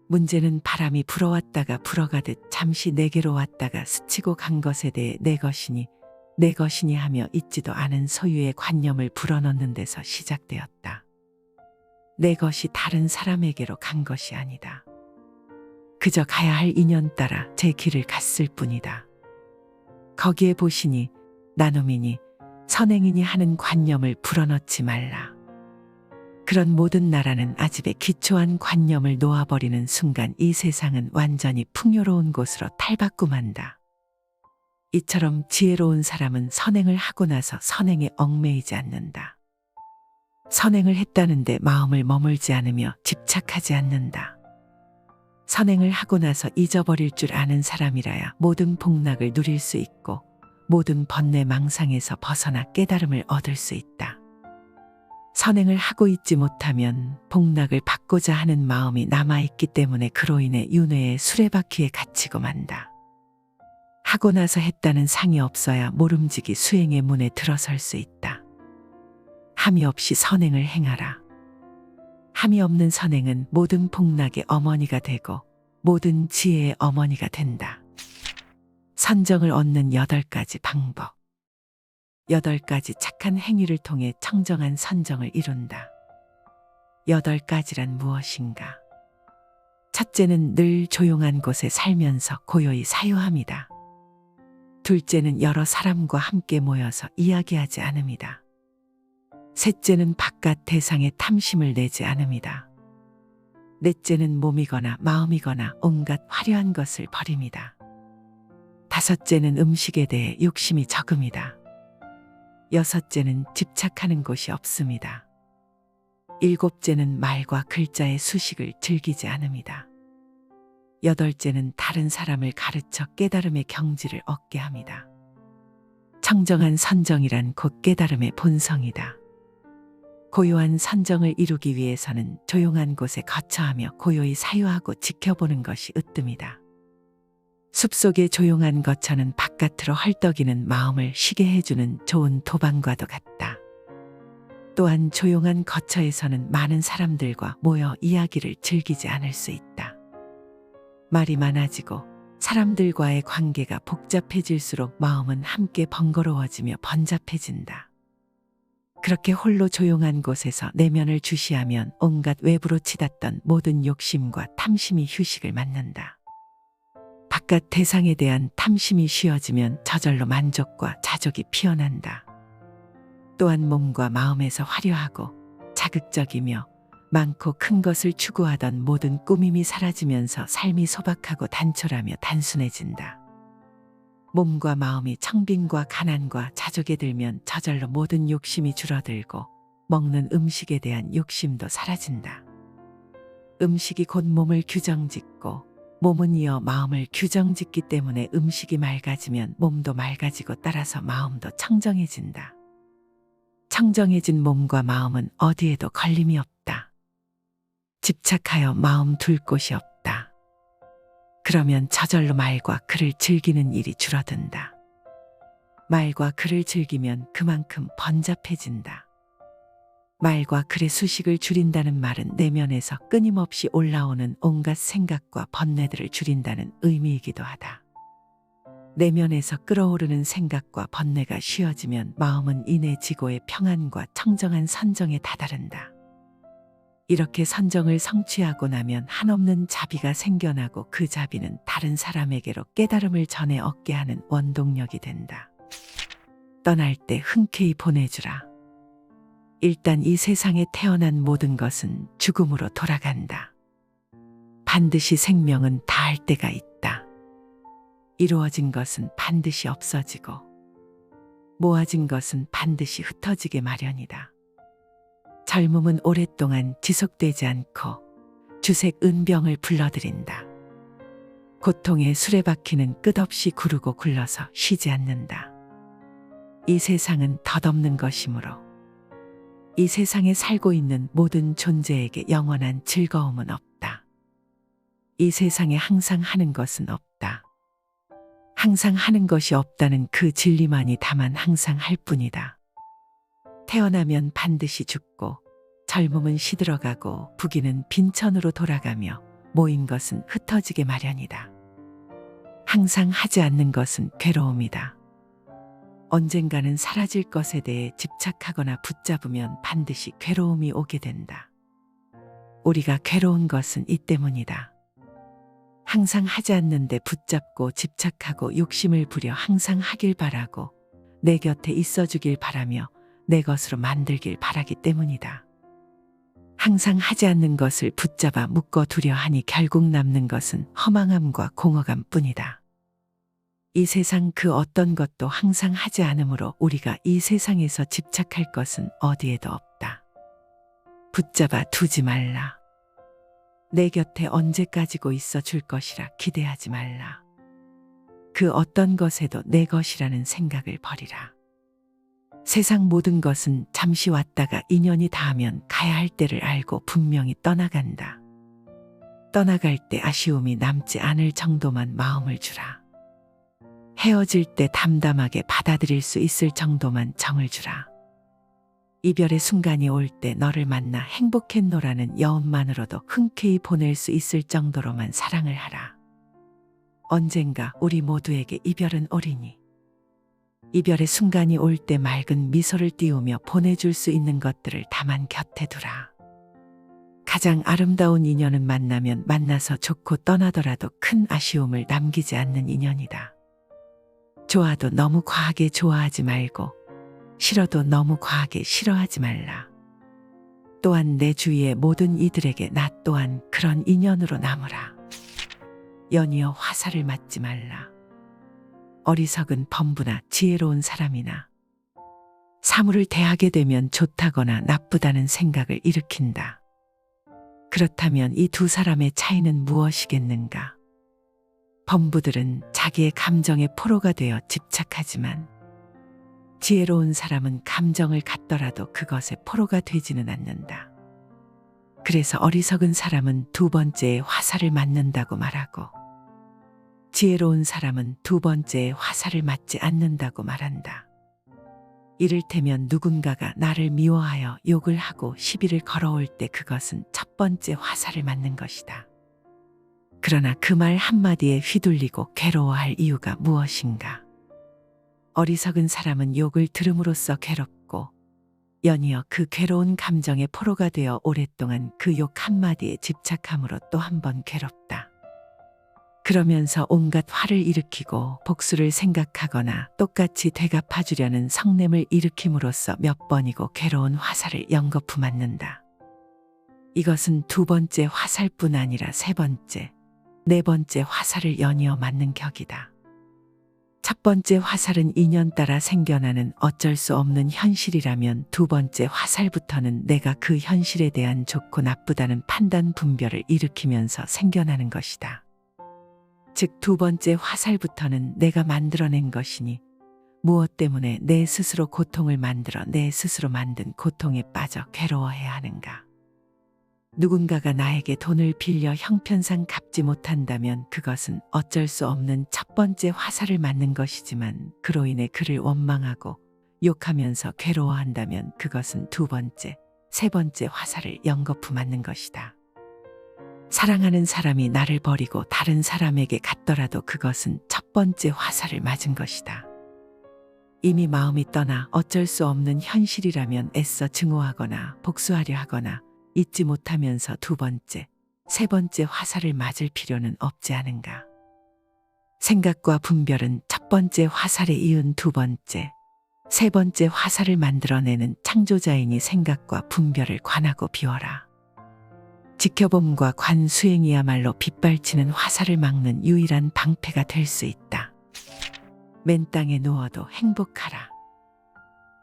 문제는 바람이 불어왔다가 불어가듯 잠시 내게로 왔다가 스치고 간 것에 대해 내 것이니 하며 있지도 않은 소유의 관념을 불어넣는 데서 시작되었다. 내 것이 다른 사람에게로 간 것이 아니다. 그저 가야 할 인연 따라 제 길을 갔을 뿐이다. 거기에 보시니 나눔이니 선행이니 하는 관념을 불어넣지 말라. 그런 모든 나라는 아집의 기초한 관념을 놓아버리는 순간 이 세상은 완전히 풍요로운 곳으로 탈바꿈한다. 이처럼 지혜로운 사람은 선행을 하고 나서 선행에 얽매이지 않는다. 선행을 했다는데 마음을 머물지 않으며 집착하지 않는다. 선행을 하고 나서 잊어버릴 줄 아는 사람이라야 모든 복락을 누릴 수 있고 모든 번뇌 망상에서 벗어나 깨달음을 얻을 수 있다. 선행을 하고 있지 못하면 복락을 받고자 하는 마음이 남아있기 때문에 그로 인해 윤회의 수레바퀴에 갇히고 만다. 하고 나서 했다는 상이 없어야 모름지기 수행의 문에 들어설 수 있다. 함이 없이 선행을 행하라. 함이 없는 선행은 모든 복락의 어머니가 되고 모든 지혜의 어머니가 된다. 선정을 얻는 8가지 방법. 8가지 착한 행위를 통해 청정한 선정을 이룬다. 8가지란 무엇인가? 첫째는 늘 조용한 곳에 살면서 고요히 사유함이다. 둘째는 여러 사람과 함께 모여서 이야기하지 않음이다. 셋째는 바깥 대상에 탐심을 내지 않음이다. 넷째는 몸이거나 마음이거나 온갖 화려한 것을 버립니다. 다섯째는 음식에 대해 욕심이 적음이다. 여섯째는 집착하는 곳이 없습니다. 일곱째는 말과 글자의 수식을 즐기지 않음이다. 여덟째는 다른 사람을 가르쳐 깨달음의 경지를 얻게 합니다. 청정한 선정이란 곧 깨달음의 본성이다. 고요한 선정을 이루기 위해서는 조용한 곳에 거처하며 고요히 사유하고 지켜보는 것이 으뜸이다. 숲속의 조용한 거처는 바깥으로 헐떡이는 마음을 쉬게 해주는 좋은 도방과도 같다. 또한 조용한 거처에서는 많은 사람들과 모여 이야기를 즐기지 않을 수 있다. 말이 많아지고 사람들과의 관계가 복잡해질수록 마음은 함께 번거로워지며 번잡해진다. 그렇게 홀로 조용한 곳에서 내면을 주시하면 온갖 외부로 치닫던 모든 욕심과 탐심이 휴식을 맞는다. 바깥 대상에 대한 탐심이 쉬어지면 저절로 만족과 자족이 피어난다. 또한 몸과 마음에서 화려하고 자극적이며 많고 큰 것을 추구하던 모든 꾸밈이 사라지면서 삶이 소박하고 단촐하며 단순해진다. 몸과 마음이 청빈과 가난과 자족에 들면 저절로 모든 욕심이 줄어들고 먹는 음식에 대한 욕심도 사라진다. 음식이 곧 몸을 규정짓고 몸은 이어 마음을 규정짓기 때문에 음식이 맑아지면 몸도 맑아지고 따라서 마음도 청정해진다. 청정해진 몸과 마음은 어디에도 걸림이 없다. 집착하여 마음 둘 곳이 없다. 그러면 저절로 말과 글을 즐기는 일이 줄어든다. 말과 글을 즐기면 그만큼 번잡해진다. 말과 글의 수식을 줄인다는 말은 내면에서 끊임없이 올라오는 온갖 생각과 번뇌들을 줄인다는 의미이기도 하다. 내면에서 끓어오르는 생각과 번뇌가 쉬어지면 마음은 이내 지고의 평안과 청정한 선정에 다다른다. 이렇게 선정을 성취하고 나면 한없는 자비가 생겨나고 그 자비는 다른 사람에게로 깨달음을 전해 얻게 하는 원동력이 된다. 떠날 때 흔쾌히 보내주라. 일단 이 세상에 태어난 모든 것은 죽음으로 돌아간다. 반드시 생명은 다할 때가 있다. 이루어진 것은 반드시 없어지고 모아진 것은 반드시 흩어지게 마련이다. 젊음은 오랫동안 지속되지 않고 주색 은병을 불러들인다. 고통의 수레바퀴는 끝없이 구르고 굴러서 쉬지 않는다. 이 세상은 덧없는 것이므로 이 세상에 살고 있는 모든 존재에게 영원한 즐거움은 없다. 이 세상에 항상 하는 것은 없다. 항상 하는 것이 없다는 그 진리만이 다만 항상 할 뿐이다. 태어나면 반드시 죽고 젊음은 시들어가고 부귀는 빈천으로 돌아가며 모인 것은 흩어지게 마련이다. 항상 하지 않는 것은 괴로움이다. 언젠가는 사라질 것에 대해 집착하거나 붙잡으면 반드시 괴로움이 오게 된다. 우리가 괴로운 것은 이 때문이다. 항상 하지 않는데 붙잡고 집착하고 욕심을 부려 항상 하길 바라고 내 곁에 있어주길 바라며 내 것으로 만들길 바라기 때문이다. 항상 하지 않는 것을 붙잡아 묶어두려 하니 결국 남는 것은 허망함과 공허감 뿐이다. 이 세상 그 어떤 것도 항상 하지 않으므로 우리가 이 세상에서 집착할 것은 어디에도 없다. 붙잡아 두지 말라. 내 곁에 언제까지고 있어 줄 것이라 기대하지 말라. 그 어떤 것에도 내 것이라는 생각을 버리라. 세상 모든 것은 잠시 왔다가 인연이 닿으면 가야 할 때를 알고 분명히 떠나간다. 떠나갈 때 아쉬움이 남지 않을 정도만 마음을 주라. 헤어질 때 담담하게 받아들일 수 있을 정도만 정을 주라. 이별의 순간이 올 때 너를 만나 행복했노라는 여운만으로도 흔쾌히 보낼 수 있을 정도로만 사랑을 하라. 언젠가 우리 모두에게 이별은 오리니 이별의 순간이 올 때 맑은 미소를 띄우며 보내줄 수 있는 것들을 다만 곁에 두라. 가장 아름다운 인연은 만나면 만나서 좋고 떠나더라도 큰 아쉬움을 남기지 않는 인연이다. 좋아도 너무 과하게 좋아하지 말고 싫어도 너무 과하게 싫어하지 말라. 또한 내 주위의 모든 이들에게 나 또한 그런 인연으로 남으라. 연이어 화살을 맞지 말라. 어리석은 범부나 지혜로운 사람이나 사물을 대하게 되면 좋다거나 나쁘다는 생각을 일으킨다. 그렇다면 이 두 사람의 차이는 무엇이겠는가? 범부들은 자기의 감정의 포로가 되어 집착하지만 지혜로운 사람은 감정을 갖더라도 그것의 포로가 되지는 않는다. 그래서 어리석은 사람은 두 번째의 화살을 맞는다고 말하고 지혜로운 사람은 두 번째의 화살을 맞지 않는다고 말한다. 이를테면 누군가가 나를 미워하여 욕을 하고 시비를 걸어올 때 그것은 첫 번째 화살을 맞는 것이다. 그러나 그 말 한마디에 휘둘리고 괴로워할 이유가 무엇인가? 어리석은 사람은 욕을 들음으로써 괴롭고 연이어 그 괴로운 감정의 포로가 되어 오랫동안 그 욕 한마디에 집착함으로 또 한 번 괴롭다. 그러면서 온갖 화를 일으키고 복수를 생각하거나 똑같이 되갚아주려는 성냄을 일으킴으로써 몇 번이고 괴로운 화살을 연거푸 맞는다. 이것은 두 번째 화살뿐 아니라 세 번째, 네 번째 화살을 연이어 맞는 격이다. 첫 번째 화살은 인연 따라 생겨나는 어쩔 수 없는 현실이라면 두 번째 화살부터는 내가 그 현실에 대한 좋고 나쁘다는 판단 분별을 일으키면서 생겨나는 것이다. 즉 두 번째 화살부터는 내가 만들어낸 것이니 무엇 때문에 내 스스로 고통을 만들어 내 스스로 만든 고통에 빠져 괴로워해야 하는가? 누군가가 나에게 돈을 빌려 형편상 갚지 못한다면 그것은 어쩔 수 없는 첫 번째 화살을 맞는 것이지만 그로 인해 그를 원망하고 욕하면서 괴로워한다면 그것은 두 번째, 세 번째 화살을 연거푸 맞는 것이다. 사랑하는 사람이 나를 버리고 다른 사람에게 갔더라도 그것은 첫 번째 화살을 맞은 것이다. 이미 마음이 떠나 어쩔 수 없는 현실이라면 애써 증오하거나 복수하려 하거나 잊지 못하면서 두 번째, 세 번째 화살을 맞을 필요는 없지 않은가. 생각과 분별은 첫 번째 화살에 이은 두 번째, 세 번째 화살을 만들어내는 창조자이니 생각과 분별을 관하고 비워라. 지켜봄과 관 수행이야말로 빗발치는 화살을 막는 유일한 방패가 될 수 있다. 맨 땅에 누워도 행복하라.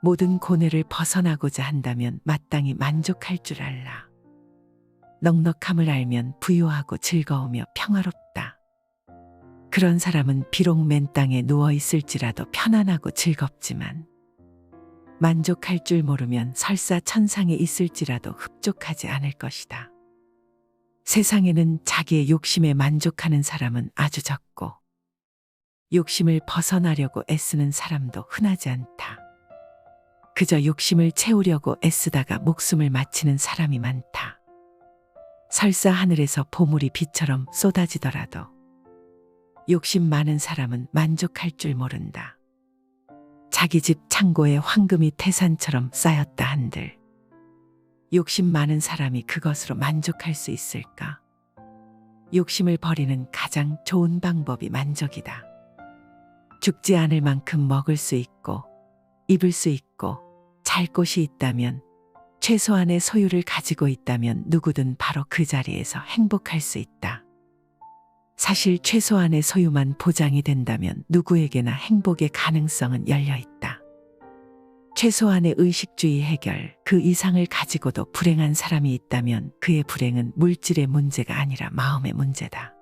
모든 고뇌를 벗어나고자 한다면 마땅히 만족할 줄 알라. 넉넉함을 알면 부유하고 즐거우며 평화롭다. 그런 사람은 비록 맨 땅에 누워 있을지라도 편안하고 즐겁지만 만족할 줄 모르면 설사 천상에 있을지라도 흡족하지 않을 것이다. 세상에는 자기의 욕심에 만족하는 사람은 아주 적고 욕심을 벗어나려고 애쓰는 사람도 흔하지 않다. 그저 욕심을 채우려고 애쓰다가 목숨을 마치는 사람이 많다. 설사 하늘에서 보물이 비처럼 쏟아지더라도 욕심 많은 사람은 만족할 줄 모른다. 자기 집 창고에 황금이 태산처럼 쌓였다 한들 욕심 많은 사람이 그것으로 만족할 수 있을까? 욕심을 버리는 가장 좋은 방법이 만족이다. 죽지 않을 만큼 먹을 수 있고 입을 수 있고 잘 곳이 있다면, 최소한의 소유를 가지고 있다면 누구든 바로 그 자리에서 행복할 수 있다. 사실 최소한의 소유만 보장이 된다면 누구에게나 행복의 가능성은 열려 있다. 최소한의 의식주의 해결, 그 이상을 가지고도 불행한 사람이 있다면 그의 불행은 물질의 문제가 아니라 마음의 문제다.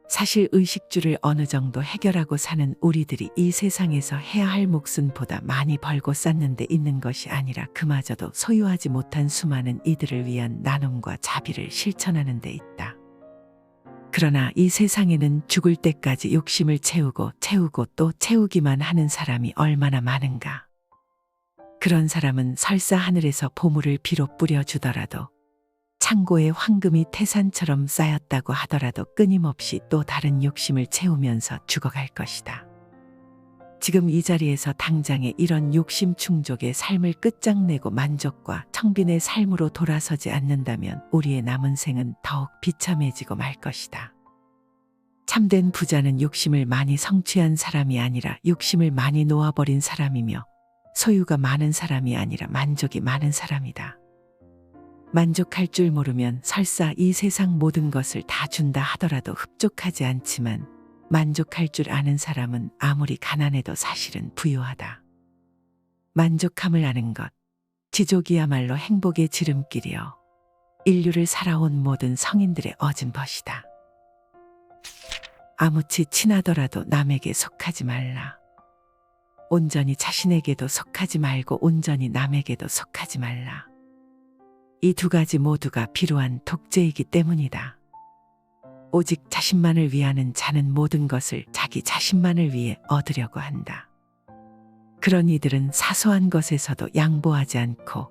사실 의식주를 어느 정도 해결하고 사는 우리들이 이 세상에서 해야 할 몫은보다 많이 벌고 쌓는 데 있는 것이 아니라 그마저도 소유하지 못한 수많은 이들을 위한 나눔과 자비를 실천하는 데 있다. 그러나 이 세상에는 죽을 때까지 욕심을 채우고 또 채우기만 하는 사람이 얼마나 많은가. 그런 사람은 설사 하늘에서 보물을 비록 뿌려주더라도, 창고에 황금이 태산처럼 쌓였다고 하더라도 끊임없이 또 다른 욕심을 채우면서 죽어갈 것이다. 지금 이 자리에서 당장에 이런 욕심 충족의 삶을 끝장내고 만족과 청빈의 삶으로 돌아서지 않는다면 우리의 남은 생은 더욱 비참해지고 말 것이다. 참된 부자는 욕심을 많이 성취한 사람이 아니라 욕심을 많이 놓아버린 사람이며, 소유가 많은 사람이 아니라 만족이 많은 사람이다. 만족할 줄 모르면 설사 이 세상 모든 것을 다 준다 하더라도 흡족하지 않지만, 만족할 줄 아는 사람은 아무리 가난해도 사실은 부유하다. 만족함을 아는 것, 지족이야말로 행복의 지름길이요, 인류를 살아온 모든 성인들의 얻은 것이다. 아무치 친하더라도 남에게 속하지 말라. 온전히 자신에게도 속하지 말고 온전히 남에게도 속하지 말라. 이 두 가지 모두가 필요한 독재이기 때문이다. 오직 자신만을 위하는 자는 모든 것을 자기 자신만을 위해 얻으려고 한다. 그런 이들은 사소한 것에서도 양보하지 않고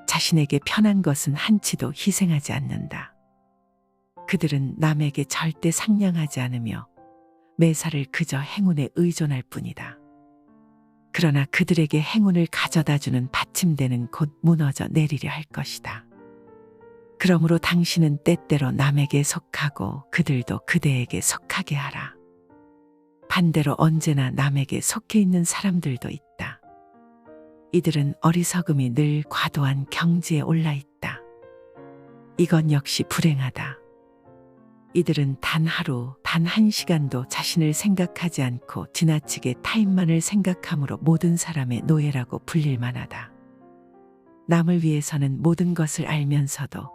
자신에게 편한 것은 한치도 희생하지 않는다. 그들은 남에게 절대 상냥하지 않으며 매사를 그저 행운에 의존할 뿐이다. 그러나 그들에게 행운을 가져다주는 받침대는 곧 무너져 내리려 할 것이다. 그러므로 당신은 때때로 남에게 속하고 그들도 그대에게 속하게 하라. 반대로 언제나 남에게 속해 있는 사람들도 있다. 이들은 어리석음이 늘 과도한 경지에 올라 있다. 이건 역시 불행하다. 이들은 단 하루, 단 한 시간도 자신을 생각하지 않고 지나치게 타인만을 생각함으로 모든 사람의 노예라고 불릴 만하다. 남을 위해서는 모든 것을 알면서도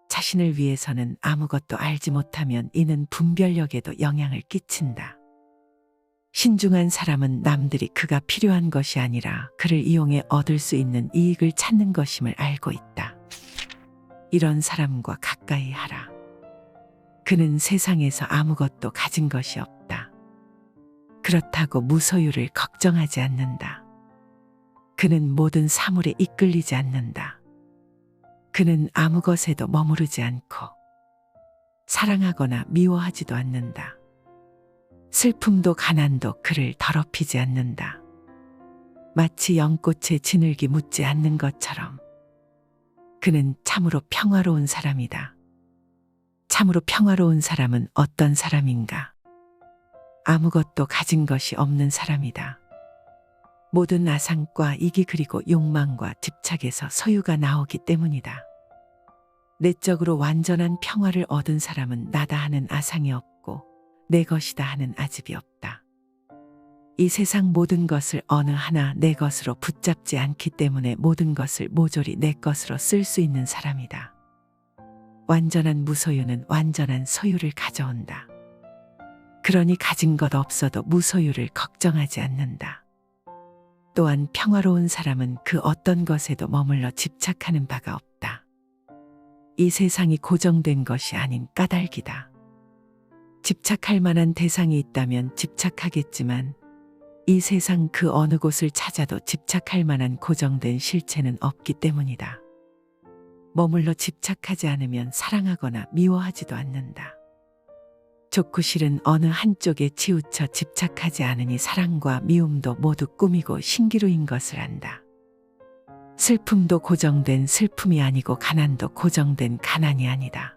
자신을 위해서는 아무것도 알지 못하면 이는 분별력에도 영향을 끼친다. 신중한 사람은 남들이 그가 필요한 것이 아니라 그를 이용해 얻을 수 있는 이익을 찾는 것임을 알고 있다. 이런 사람과 가까이 하라. 그는 세상에서 아무것도 가진 것이 없다. 그렇다고 무소유를 걱정하지 않는다. 그는 모든 사물에 이끌리지 않는다. 그는 아무 것에도 머무르지 않고 사랑하거나 미워하지도 않는다. 슬픔도 가난도 그를 더럽히지 않는다. 마치 연꽃에 지늘기 묻지 않는 것처럼 그는 참으로 평화로운 사람이다. 참으로 평화로운 사람은 어떤 사람인가? 아무것도 가진 것이 없는 사람이다. 모든 아상과 이기 그리고 욕망과 집착에서 소유가 나오기 때문이다. 내적으로 완전한 평화를 얻은 사람은 나다 하는 아상이 없고 내 것이다 하는 아집이 없다. 이 세상 모든 것을 어느 하나 내 것으로 붙잡지 않기 때문에 모든 것을 모조리 내 것으로 쓸 수 있는 사람이다. 완전한 무소유는 완전한 소유를 가져온다. 그러니 가진 것 없어도 무소유를 걱정하지 않는다. 또한 평화로운 사람은 그 어떤 것에도 머물러 집착하는 바가 없다. 이 세상이 고정된 것이 아닌 까닭이다. 집착할 만한 대상이 있다면 집착하겠지만 이 세상 그 어느 곳을 찾아도 집착할 만한 고정된 실체는 없기 때문이다. 머물러 집착하지 않으면 사랑하거나 미워하지도 않는다. 좋고 싫은 어느 한쪽에 치우쳐 집착하지 않으니 사랑과 미움도 모두 꿈이고 신기루인 것을 안다. 슬픔도 고정된 슬픔이 아니고 가난도 고정된 가난이 아니다.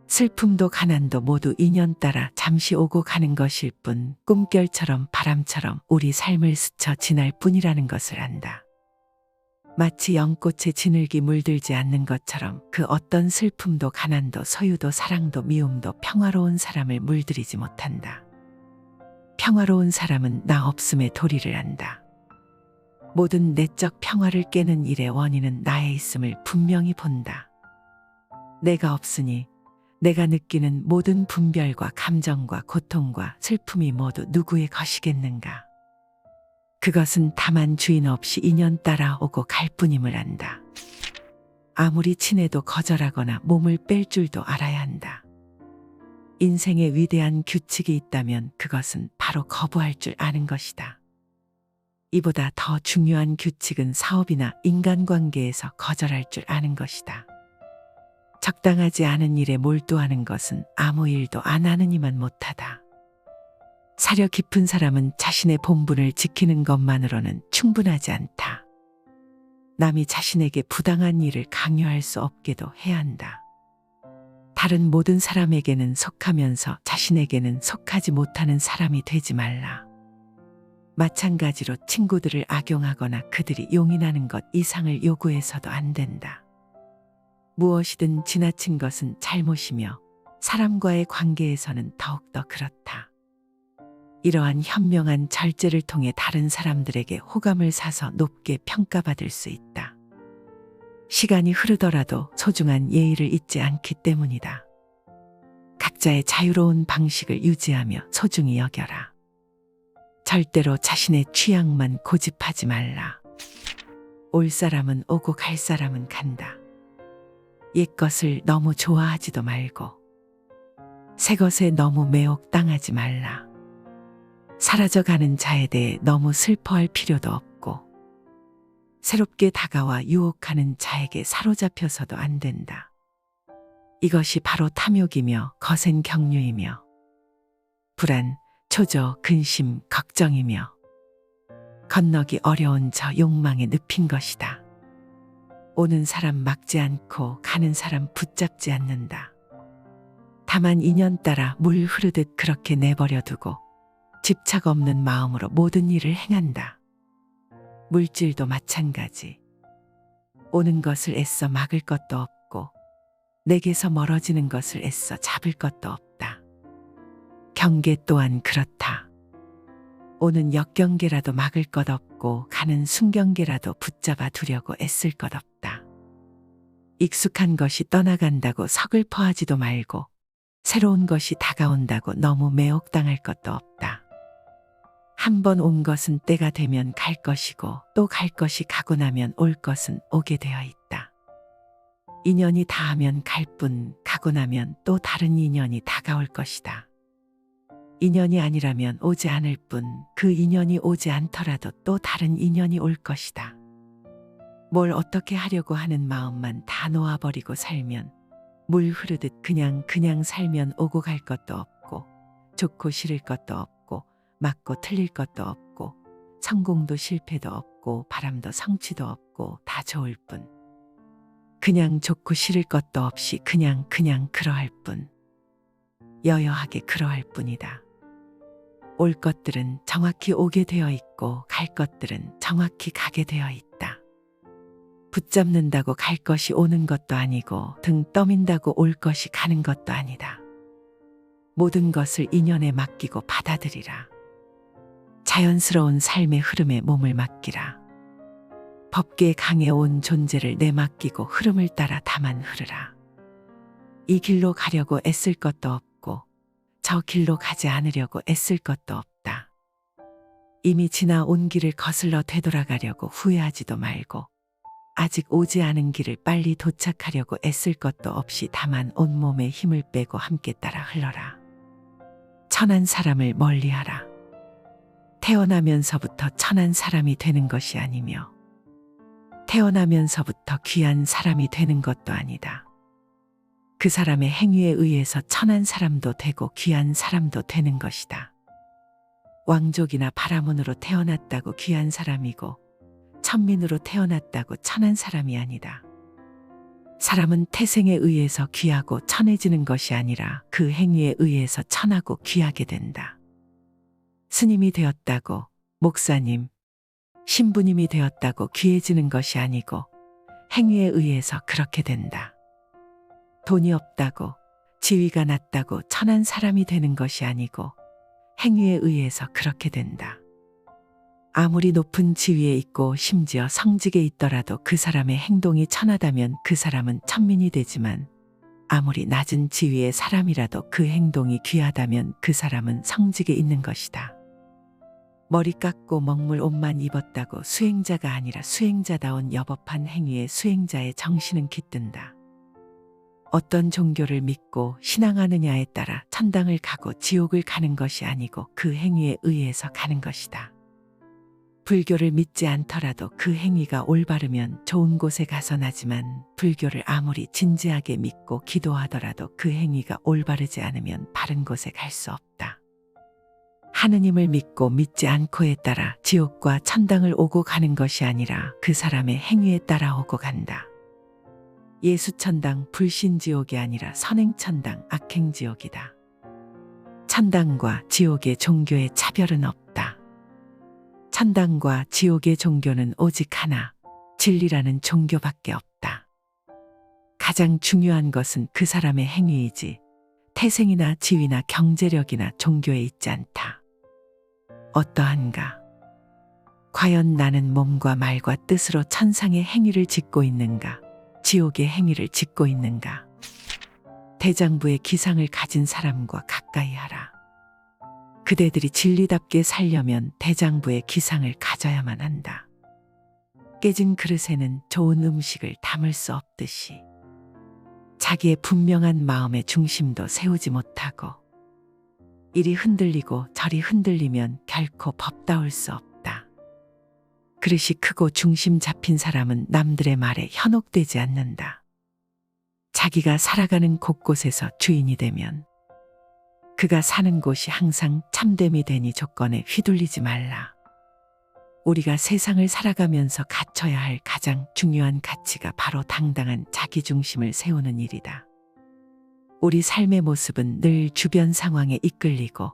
슬픔도 가난도 모두 인연 따라 잠시 오고 가는 것일 뿐 꿈결처럼 바람처럼 우리 삶을 스쳐 지날 뿐이라는 것을 안다. 마치 연꽃에 진흙이 물들지 않는 것처럼 그 어떤 슬픔도 가난도 소유도 사랑도 미움도 평화로운 사람을 물들이지 못한다. 평화로운 사람은 나 없음의 도리를 안다. 모든 내적 평화를 깨는 일의 원인은 나에 있음을 분명히 본다. 내가 없으니 내가 느끼는 모든 분별과 감정과 고통과 슬픔이 모두 누구의 것이겠는가. 그것은 다만 주인 없이 인연 따라 오고 갈 뿐임을 안다. 아무리 친해도 거절하거나 몸을 뺄 줄도 알아야 한다. 인생에 위대한 규칙이 있다면 그것은 바로 거부할 줄 아는 것이다. 이보다 더 중요한 규칙은 사업이나 인간관계에서 거절할 줄 아는 것이다. 적당하지 않은 일에 몰두하는 것은 아무 일도 안 하는 이만 못하다. 사려 깊은 사람은 자신의 본분을 지키는 것만으로는 충분하지 않다. 남이 자신에게 부당한 일을 강요할 수 없게도 해야 한다. 다른 모든 사람에게는 속하면서 자신에게는 속하지 못하는 사람이 되지 말라. 마찬가지로 친구들을 악용하거나 그들이 용인하는 것 이상을 요구해서도 안 된다. 무엇이든 지나친 것은 잘못이며 사람과의 관계에서는 더욱더 그렇다. 이러한 현명한 절제를 통해 다른 사람들에게 호감을 사서 높게 평가받을 수 있다. 시간이 흐르더라도 소중한 예의를 잊지 않기 때문이다. 각자의 자유로운 방식을 유지하며 소중히 여겨라. 절대로 자신의 취향만 고집하지 말라. 올 사람은 오고 갈 사람은 간다. 옛것을 너무 좋아하지도 말고 새 것에 너무 매혹당하지 말라. 사라져가는 자에 대해 너무 슬퍼할 필요도 없고 새롭게 다가와 유혹하는 자에게 사로잡혀서도 안 된다. 이것이 바로 탐욕이며 거센 경륜이며 불안, 초조, 근심, 걱정이며 건너기 어려운 저 욕망에 늪인 것이다. 오는 사람 막지 않고 가는 사람 붙잡지 않는다. 다만 인연 따라 물 흐르듯 그렇게 내버려 두고 집착 없는 마음으로 모든 일을 행한다. 물질도 마찬가지. 오는 것을 애써 막을 것도 없고 내게서 멀어지는 것을 애써 잡을 것도 없다. 경계 또한 그렇다. 오는 역경계라도 막을 것 없고 가는 순경계라도 붙잡아 두려고 애쓸 것 없다. 익숙한 것이 떠나간다고 서글퍼하지도 말고 새로운 것이 다가온다고 너무 매혹당할 것도 없다. 한 번 온 것은 때가 되면 갈 것이고 또 갈 것이 가고 나면 올 것은 오게 되어 있다. 인연이 닿으면 갈 뿐 가고 나면 또 다른 인연이 다가올 것이다. 인연이 아니라면 오지 않을 뿐 그 인연이 오지 않더라도 또 다른 인연이 올 것이다. 뭘 어떻게 하려고 하는 마음만 다 놓아버리고 살면 물 흐르듯 그냥 살면 오고 갈 것도 없고 좋고 싫을 것도 없고 맞고 틀릴 것도 없고 성공도 실패도 없고 바람도 성취도 없고 다 좋을 뿐 그냥 좋고 싫을 것도 없이 그냥 그러할 뿐 여여하게 그러할 뿐이다. 올 것들은 정확히 오게 되어 있고 갈 것들은 정확히 가게 되어 있다. 붙잡는다고 갈 것이 오는 것도 아니고 등 떠민다고 올 것이 가는 것도 아니다. 모든 것을 인연에 맡기고 받아들이라. 자연스러운 삶의 흐름에 몸을 맡기라. 법계에 강해 온 존재를 내맡기고 흐름을 따라 다만 흐르라. 이 길로 가려고 애쓸 것도 없고 저 길로 가지 않으려고 애쓸 것도 없다. 이미 지나온 길을 거슬러 되돌아가려고 후회하지도 말고 아직 오지 않은 길을 빨리 도착하려고 애쓸 것도 없이 다만 온몸에 힘을 빼고 함께 따라 흘러라. 선한 사람을 멀리하라. 태어나면서부터 천한 사람이 되는 것이 아니며 태어나면서부터 귀한 사람이 되는 것도 아니다. 그 사람의 행위에 의해서 천한 사람도 되고 귀한 사람도 되는 것이다. 왕족이나 바라문으로 태어났다고 귀한 사람이고 천민으로 태어났다고 천한 사람이 아니다. 사람은 태생에 의해서 귀하고 천해지는 것이 아니라 그 행위에 의해서 천하고 귀하게 된다. 스님이 되었다고, 목사님, 신부님이 되었다고 귀해지는 것이 아니고 행위에 의해서 그렇게 된다. 돈이 없다고, 지위가 낮다고 천한 사람이 되는 것이 아니고 행위에 의해서 그렇게 된다. 아무리 높은 지위에 있고 심지어 성직에 있더라도 그 사람의 행동이 천하다면 그 사람은 천민이 되지만 아무리 낮은 지위의 사람이라도 그 행동이 귀하다면 그 사람은 성직에 있는 것이다. 머리 깎고 먹물 옷만 입었다고 수행자가 아니라 수행자다운 여법한 행위의 수행자의 정신은 깃든다. 어떤 종교를 믿고 신앙하느냐에 따라 천당을 가고 지옥을 가는 것이 아니고 그 행위에 의해서 가는 것이다. 불교를 믿지 않더라도 그 행위가 올바르면 좋은 곳에 가서 나지만 불교를 아무리 진지하게 믿고 기도하더라도 그 행위가 올바르지 않으면 바른 곳에 갈 수 없다. 하느님을 믿고 믿지 않고에 따라 지옥과 천당을 오고 가는 것이 아니라 그 사람의 행위에 따라 오고 간다. 예수천당 불신지옥이 아니라 선행천당 악행지옥이다. 천당과 지옥의 종교의 차별은 없다. 천당과 지옥의 종교는 오직 하나, 진리라는 종교밖에 없다. 가장 중요한 것은 그 사람의 행위이지 태생이나 지위나 경제력이나 종교에 있지 않다. 어떠한가? 과연 나는 몸과 말과 뜻으로 천상의 행위를 짓고 있는가? 지옥의 행위를 짓고 있는가? 대장부의 기상을 가진 사람과 가까이 하라. 그대들이 진리답게 살려면 대장부의 기상을 가져야만 한다. 깨진 그릇에는 좋은 음식을 담을 수 없듯이 자기의 분명한 마음의 중심도 세우지 못하고 이리 흔들리고 저리 흔들리면 결코 법다울 수 없다. 그릇이 크고 중심 잡힌 사람은 남들의 말에 현혹되지 않는다. 자기가 살아가는 곳곳에서 주인이 되면 그가 사는 곳이 항상 참됨이 되니 조건에 휘둘리지 말라. 우리가 세상을 살아가면서 갖춰야 할 가장 중요한 가치가 바로 당당한 자기중심을 세우는 일이다. 우리 삶의 모습은 늘 주변 상황에 이끌리고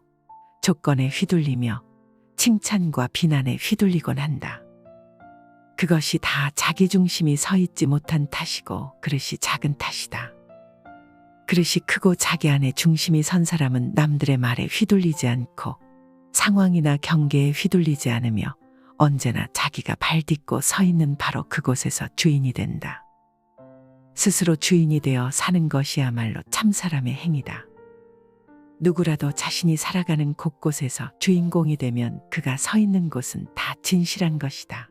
조건에 휘둘리며 칭찬과 비난에 휘둘리곤 한다. 그것이 다 자기중심이 서 있지 못한 탓이고 그릇이 작은 탓이다. 그릇이 크고 자기 안에 중심이 선 사람은 남들의 말에 휘둘리지 않고 상황이나 경계에 휘둘리지 않으며 언제나 자기가 발 딛고 서 있는 바로 그곳에서 주인이 된다. 스스로 주인이 되어 사는 것이야말로 참 사람의 행위다. 누구라도 자신이 살아가는 곳곳에서 주인공이 되면 그가 서 있는 곳은 다 진실한 것이다.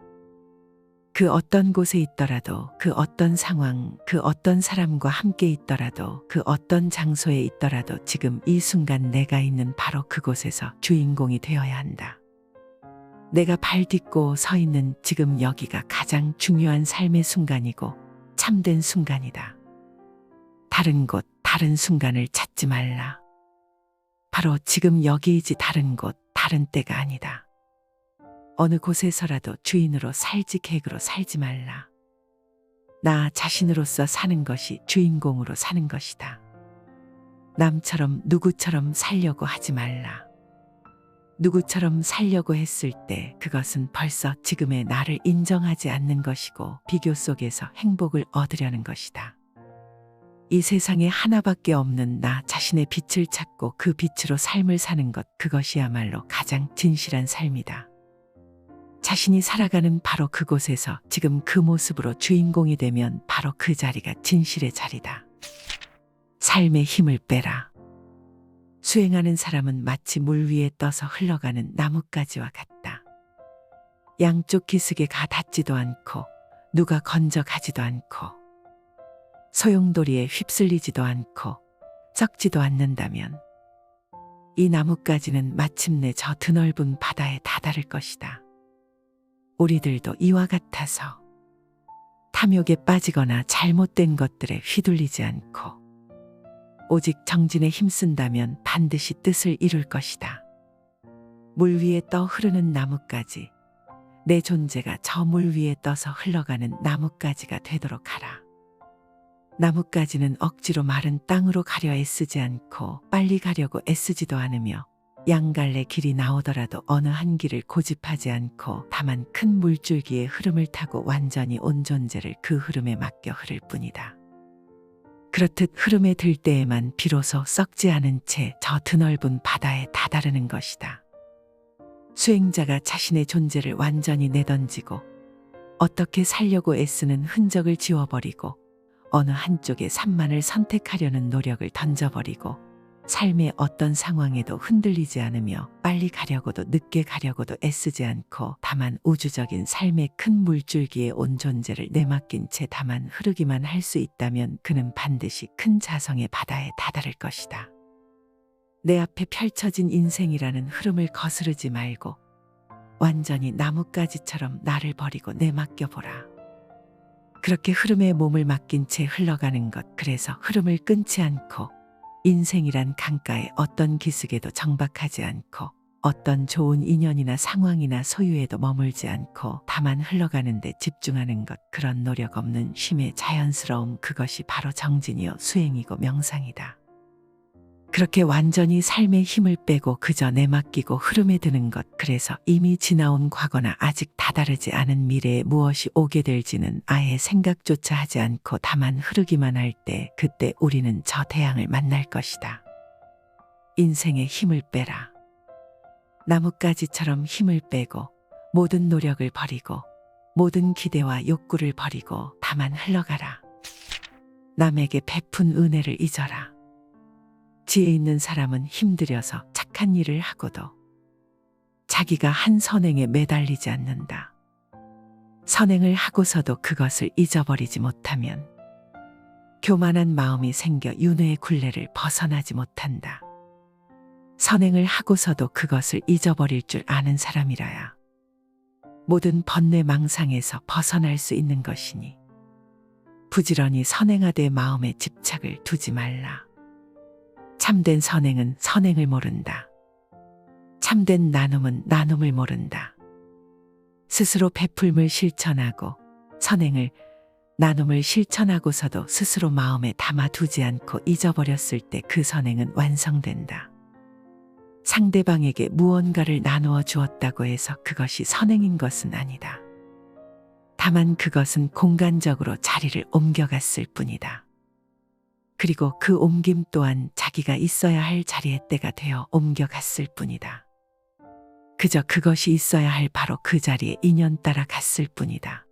그 어떤 곳에 있더라도, 그 어떤 상황, 그 어떤 사람과 함께 있더라도, 그 어떤 장소에 있더라도 지금 이 순간 내가 있는 바로 그곳에서 주인공이 되어야 한다. 내가 발 딛고 서 있는 지금 여기가 가장 중요한 삶의 순간이고 참된 순간이다. 다른 곳, 다른 순간을 찾지 말라. 바로 지금 여기이지 다른 곳, 다른 때가 아니다. 어느 곳에서라도 주인으로 살지 객으로 살지 말라. 나 자신으로서 사는 것이 주인공으로 사는 것이다. 남처럼 누구처럼 살려고 하지 말라. 누구처럼 살려고 했을 때 그것은 벌써 지금의 나를 인정하지 않는 것이고 비교 속에서 행복을 얻으려는 것이다. 이 세상에 하나밖에 없는 나 자신의 빛을 찾고 그 빛으로 삶을 사는 것, 그것이야말로 가장 진실한 삶이다. 자신이 살아가는 바로 그곳에서 지금 그 모습으로 주인공이 되면 바로 그 자리가 진실의 자리다. 삶의 힘을 빼라. 수행하는 사람은 마치 물 위에 떠서 흘러가는 나뭇가지와 같다. 양쪽 기슭에 가 닿지도 않고 누가 건져 가지도 않고 소용돌이에 휩쓸리지도 않고 썩지도 않는다면 이 나뭇가지는 마침내 저 드넓은 바다에 다다를 것이다. 우리들도 이와 같아서 탐욕에 빠지거나 잘못된 것들에 휘둘리지 않고 오직 정진에 힘쓴다면 반드시 뜻을 이룰 것이다. 물 위에 떠 흐르는 나뭇가지, 내 존재가 저 물 위에 떠서 흘러가는 나뭇가지가 되도록 하라. 나뭇가지는 억지로 마른 땅으로 가려 애쓰지 않고 빨리 가려고 애쓰지도 않으며 양갈래 길이 나오더라도 어느 한 길을 고집하지 않고 다만 큰 물줄기의 흐름을 타고 완전히 온 존재를 그 흐름에 맡겨 흐를 뿐이다. 그렇듯 흐름에 들 때에만 비로소 썩지 않은 채 저 드넓은 바다에 다다르는 것이다. 수행자가 자신의 존재를 완전히 내던지고 어떻게 살려고 애쓰는 흔적을 지워버리고 어느 한쪽의 산만을 선택하려는 노력을 던져버리고 삶의 어떤 상황에도 흔들리지 않으며 빨리 가려고도 늦게 가려고도 애쓰지 않고 다만 우주적인 삶의 큰 물줄기에 온 존재를 내맡긴 채 다만 흐르기만 할 수 있다면 그는 반드시 큰 자성의 바다에 다다를 것이다. 내 앞에 펼쳐진 인생이라는 흐름을 거스르지 말고 완전히 나뭇가지처럼 나를 버리고 내맡겨보라. 그렇게 흐름에 몸을 맡긴 채 흘러가는 것, 그래서 흐름을 끊지 않고 인생이란 강가에 어떤 기슭에도 정박하지 않고 어떤 좋은 인연이나 상황이나 소유에도 머물지 않고 다만 흘러가는 데 집중하는 것, 그런 노력 없는 쉼의 자연스러움, 그것이 바로 정진이요 수행이고 명상이다. 그렇게 완전히 삶의 힘을 빼고 그저 내맡기고 흐름에 드는 것, 그래서 이미 지나온 과거나 아직 다다르지 않은 미래에 무엇이 오게 될지는 아예 생각조차 하지 않고 다만 흐르기만 할 때, 그때 우리는 저 태양을 만날 것이다. 인생의 힘을 빼라. 나뭇가지처럼 힘을 빼고 모든 노력을 버리고 모든 기대와 욕구를 버리고 다만 흘러가라. 남에게 베푼 은혜를 잊어라. 지혜 있는 사람은 힘들여서 착한 일을 하고도 자기가 한 선행에 매달리지 않는다. 선행을 하고서도 그것을 잊어버리지 못하면 교만한 마음이 생겨 윤회의 굴레를 벗어나지 못한다. 선행을 하고서도 그것을 잊어버릴 줄 아는 사람이라야 모든 번뇌 망상에서 벗어날 수 있는 것이니 부지런히 선행하되 마음에 집착을 두지 말라. 참된 선행은 선행을 모른다. 참된 나눔은 나눔을 모른다. 스스로 베풀음을 실천하고 선행을, 나눔을 실천하고서도 스스로 마음에 담아두지 않고 잊어버렸을 때 그 선행은 완성된다. 상대방에게 무언가를 나누어 주었다고 해서 그것이 선행인 것은 아니다. 다만 그것은 공간적으로 자리를 옮겨갔을 뿐이다. 그리고 그 옮김 또한 자기가 있어야 할 자리의 때가 되어 옮겨갔을 뿐이다. 그저 그것이 있어야 할 바로 그 자리에 인연 따라 갔을 뿐이다.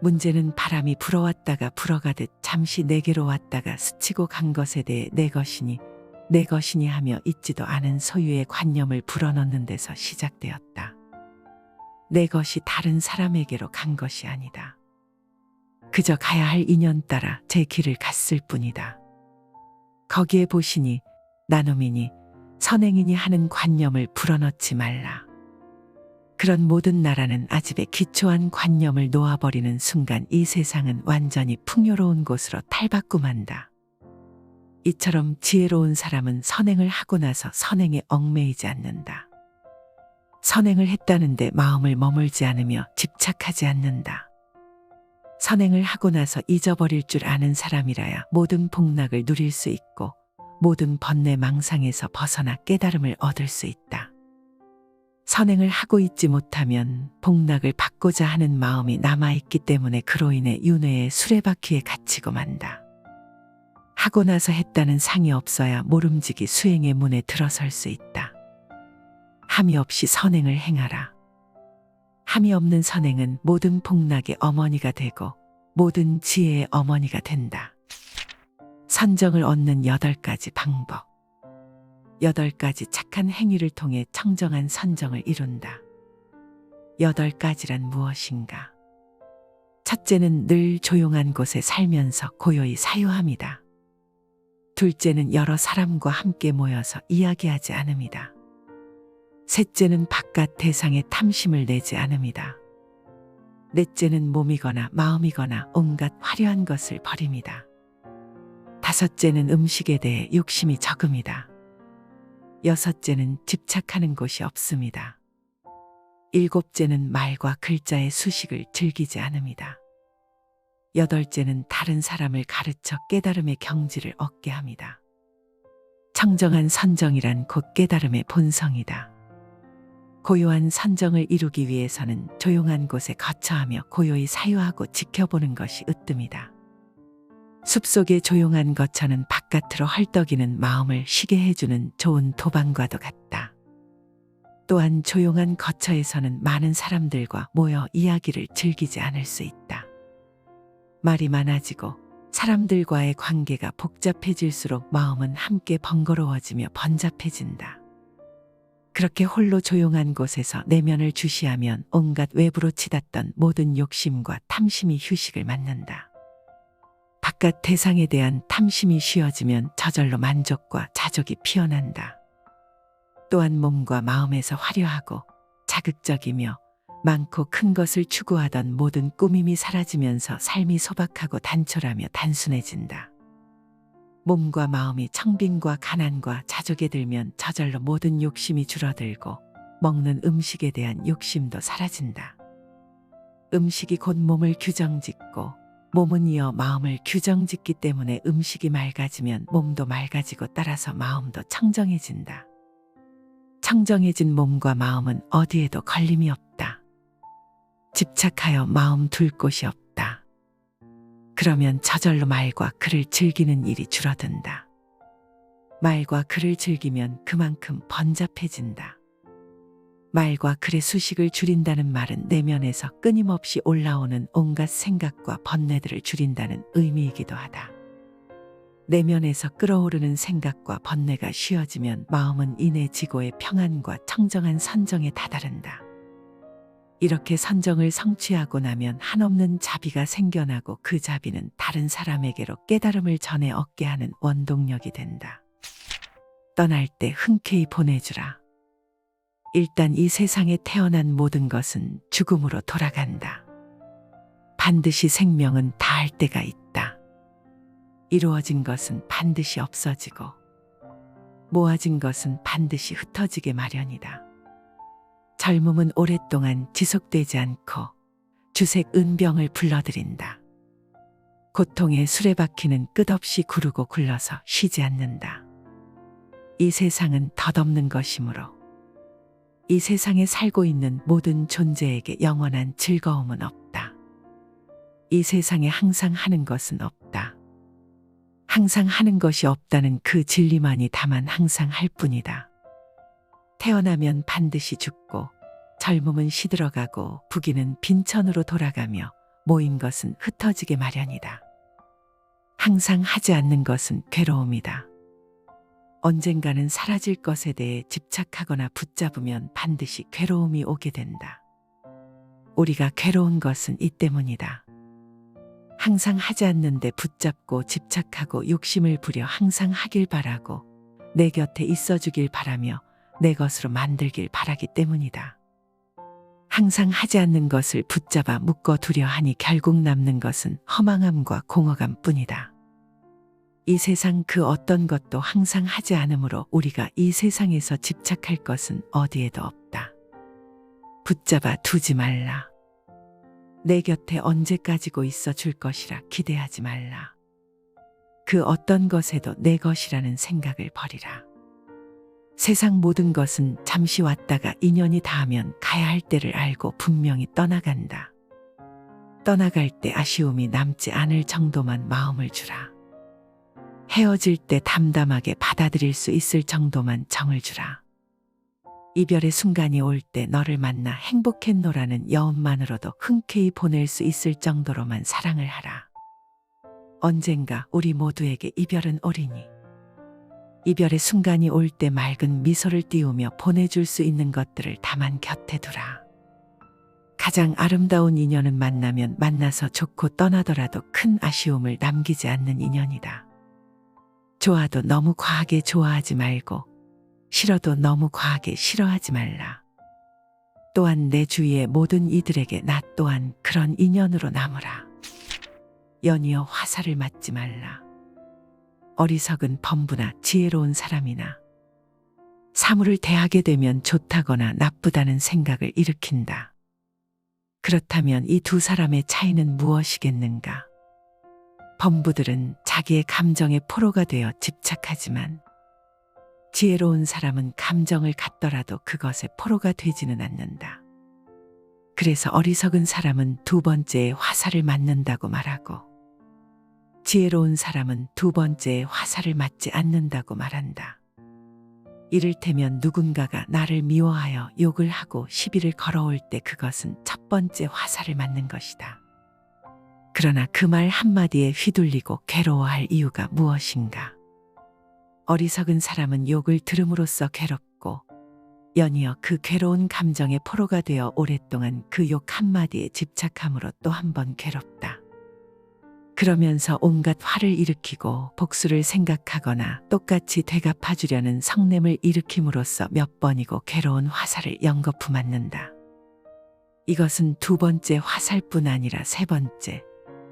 문제는 바람이 불어왔다가 불어가듯 잠시 내게로 왔다가 스치고 간 것에 대해 내 것이니 하며 있지도 않은 소유의 관념을 불어넣는 데서 시작되었다. 내 것이 다른 사람에게로 간 것이 아니다. 그저 가야 할 인연 따라 제 길을 갔을 뿐이다. 거기에 보시니 나눔이니 선행이니 하는 관념을 불어넣지 말라. 그런 모든 나라는 아집의 기초한 관념을 놓아버리는 순간 이 세상은 완전히 풍요로운 곳으로 탈바꿈한다. 이처럼 지혜로운 사람은 선행을 하고 나서 선행에 얽매이지 않는다. 선행을 했다는데 마음을 머물지 않으며 집착하지 않는다. 선행을 하고 나서 잊어버릴 줄 아는 사람이라야 모든 복락을 누릴 수 있고 모든 번뇌 망상에서 벗어나 깨달음을 얻을 수 있다. 선행을 하고 있지 못하면 복락을 받고자 하는 마음이 남아있기 때문에 그로 인해 윤회의 수레바퀴에 갇히고 만다. 하고 나서 했다는 상이 없어야 모름지기 수행의 문에 들어설 수 있다. 함이 없이 선행을 행하라. 함이 없는 선행은 모든 복락의 어머니가 되고 모든 지혜의 어머니가 된다. 선정을 얻는 8가지 방법. 8가지 착한 행위를 통해 청정한 선정을 이룬다. 8가지란 무엇인가? 첫째는 늘 조용한 곳에 살면서 고요히 사유함이다. 둘째는 여러 사람과 함께 모여서 이야기하지 않음이다. 셋째는 바깥 대상에 탐심을 내지 않음이다. 넷째는 몸이거나 마음이거나 온갖 화려한 것을 버립니다. 다섯째는 음식에 대해 욕심이 적음이다. 여섯째는 집착하는 곳이 없습니다. 일곱째는 말과 글자의 수식을 즐기지 않음이다. 여덟째는 다른 사람을 가르쳐 깨달음의 경지를 얻게 합니다. 청정한 선정이란 곧 깨달음의 본성이다. 고요한 선정을 이루기 위해서는 조용한 곳에 거처하며 고요히 사유하고 지켜보는 것이 으뜸이다. 숲속의 조용한 거처는 바깥으로 헐떡이는 마음을 쉬게 해주는 좋은 도방과도 같다. 또한 조용한 거처에서는 많은 사람들과 모여 이야기를 즐기지 않을 수 있다. 말이 많아지고 사람들과의 관계가 복잡해질수록 마음은 함께 번거로워지며 번잡해진다. 그렇게 홀로 조용한 곳에서 내면을 주시하면 온갖 외부로 치닫던 모든 욕심과 탐심이 휴식을 맞는다. 바깥 대상에 대한 탐심이 쉬어지면 저절로 만족과 자족이 피어난다. 또한 몸과 마음에서 화려하고 자극적이며 많고 큰 것을 추구하던 모든 꾸밈이 사라지면서 삶이 소박하고 단촐하며 단순해진다. 몸과 마음이 청빈과 가난과 자족에 들면 저절로 모든 욕심이 줄어들고 먹는 음식에 대한 욕심도 사라진다. 음식이 곧 몸을 규정짓고 몸은 이어 마음을 규정짓기 때문에 음식이 맑아지면 몸도 맑아지고 따라서 마음도 청정해진다. 청정해진 몸과 마음은 어디에도 걸림이 없다. 집착하여 마음 둘 곳이 없다. 그러면 저절로 말과 글을 즐기는 일이 줄어든다. 말과 글을 즐기면 그만큼 번잡해진다. 말과 글의 수식을 줄인다는 말은 내면에서 끊임없이 올라오는 온갖 생각과 번뇌들을 줄인다는 의미이기도 하다. 내면에서 끓어오르는 생각과 번뇌가 쉬어지면 마음은 인해 지고의 평안과 청정한 선정에 다다른다. 이렇게 선정을 성취하고 나면 한없는 자비가 생겨나고 그 자비는 다른 사람에게로 깨달음을 전해 얻게 하는 원동력이 된다. 떠날 때 흔쾌히 보내주라. 일단 이 세상에 태어난 모든 것은 죽음으로 돌아간다. 반드시 생명은 다할 때가 있다. 이루어진 것은 반드시 없어지고 모아진 것은 반드시 흩어지게 마련이다. 젊음은 오랫동안 지속되지 않고 주색 은병을 불러들인다. 고통의 수레바퀴는 끝없이 구르고 굴러서 쉬지 않는다. 이 세상은 덧없는 것이므로 이 세상에 살고 있는 모든 존재에게 영원한 즐거움은 없다. 이 세상에 항상 하는 것은 없다. 항상 하는 것이 없다는 그 진리만이 다만 항상 할 뿐이다. 태어나면 반드시 죽고 젊음은 시들어가고 부귀는 빈천으로 돌아가며 모인 것은 흩어지게 마련이다. 항상 하지 않는 것은 괴로움이다. 언젠가는 사라질 것에 대해 집착하거나 붙잡으면 반드시 괴로움이 오게 된다. 우리가 괴로운 것은 이 때문이다. 항상 하지 않는데 붙잡고 집착하고 욕심을 부려 항상 하길 바라고 내 곁에 있어주길 바라며 내 것으로 만들길 바라기 때문이다. 항상 하지 않는 것을 붙잡아 묶어 두려 하니 결국 남는 것은 허망함과 공허감 뿐이다. 이 세상 그 어떤 것도 항상 하지 않으므로 우리가 이 세상에서 집착할 것은 어디에도 없다. 붙잡아 두지 말라. 내 곁에 언제까지고 있어 줄 것이라 기대하지 말라. 그 어떤 것에도 내 것이라는 생각을 버리라. 세상 모든 것은 잠시 왔다가 인연이 닿으면 가야 할 때를 알고 분명히 떠나간다. 떠나갈 때 아쉬움이 남지 않을 정도만 마음을 주라. 헤어질 때 담담하게 받아들일 수 있을 정도만 정을 주라. 이별의 순간이 올 때 너를 만나 행복했노라는 여운만으로도 흔쾌히 보낼 수 있을 정도로만 사랑을 하라. 언젠가 우리 모두에게 이별은 오리니 이별의 순간이 올 때 맑은 미소를 띄우며 보내줄 수 있는 것들을 다만 곁에 두라. 가장 아름다운 인연은 만나면 만나서 좋고 떠나더라도 큰 아쉬움을 남기지 않는 인연이다. 좋아도 너무 과하게 좋아하지 말고 싫어도 너무 과하게 싫어하지 말라. 또한 내 주위의 모든 이들에게 나 또한 그런 인연으로 남으라. 연이어 화살을 맞지 말라. 어리석은 범부나 지혜로운 사람이나 사물을 대하게 되면 좋다거나 나쁘다는 생각을 일으킨다. 그렇다면 이 두 사람의 차이는 무엇이겠는가? 범부들은 자기의 감정의 포로가 되어 집착하지만 지혜로운 사람은 감정을 갖더라도 그것의 포로가 되지는 않는다. 그래서 어리석은 사람은 두 번째의 화살을 맞는다고 말하고 지혜로운 사람은 두 번째의 화살을 맞지 않는다고 말한다. 이를테면 누군가가 나를 미워하여 욕을 하고 시비를 걸어올 때 그것은 첫 번째 화살을 맞는 것이다. 그러나 그 말 한마디에 휘둘리고 괴로워할 이유가 무엇인가? 어리석은 사람은 욕을 들음으로써 괴롭고 연이어 그 괴로운 감정의 포로가 되어 오랫동안 그 욕 한마디에 집착함으로 또 한 번 괴롭다. 그러면서 온갖 화를 일으키고 복수를 생각하거나 똑같이 되갚아주려는 성냄을 일으킴으로써 몇 번이고 괴로운 화살을 연거푸 맞는다. 이것은 두 번째 화살뿐 아니라 세 번째,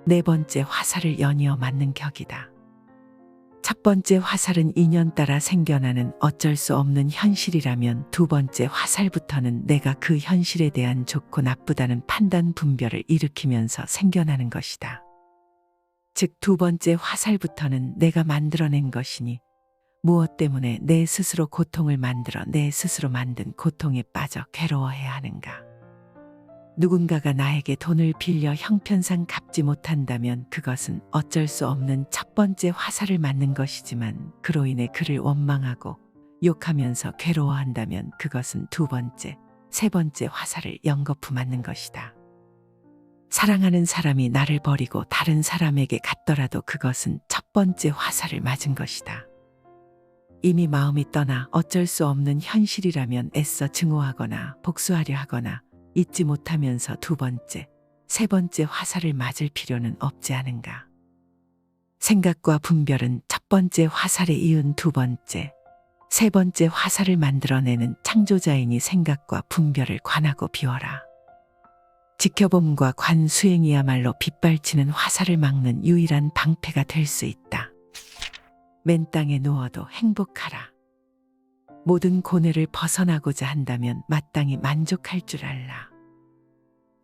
네 번째 화살을 연이어 맞는 격이다. 첫 번째 화살은 인연 따라 생겨나는 어쩔 수 없는 현실이라면 두 번째 화살부터는 내가 그 현실에 대한 좋고 나쁘다는 판단 분별을 일으키면서 생겨나는 것이다. 즉 두 번째 화살부터는 내가 만들어낸 것이니 무엇 때문에 내 스스로 고통을 만들어 내 스스로 만든 고통에 빠져 괴로워해야 하는가? 누군가가 나에게 돈을 빌려 형편상 갚지 못한다면 그것은 어쩔 수 없는 첫 번째 화살을 맞는 것이지만 그로 인해 그를 원망하고 욕하면서 괴로워한다면 그것은 두 번째, 세 번째 화살을 연거푸 맞는 것이다. 사랑하는 사람이 나를 버리고 다른 사람에게 갔더라도 그것은 첫 번째 화살을 맞은 것이다. 이미 마음이 떠나 어쩔 수 없는 현실이라면 애써 증오하거나 복수하려 하거나 잊지 못하면서 두 번째, 세 번째 화살을 맞을 필요는 없지 않은가. 생각과 분별은 첫 번째 화살에 이은 두 번째, 세 번째 화살을 만들어내는 창조자이니 생각과 분별을 관하고 비워라. 지켜봄과 관 수행이야말로 빗발치는 화살을 막는 유일한 방패가 될 수 있다. 맨 땅에 누워도 행복하라. 모든 고뇌를 벗어나고자 한다면 마땅히 만족할 줄 알라.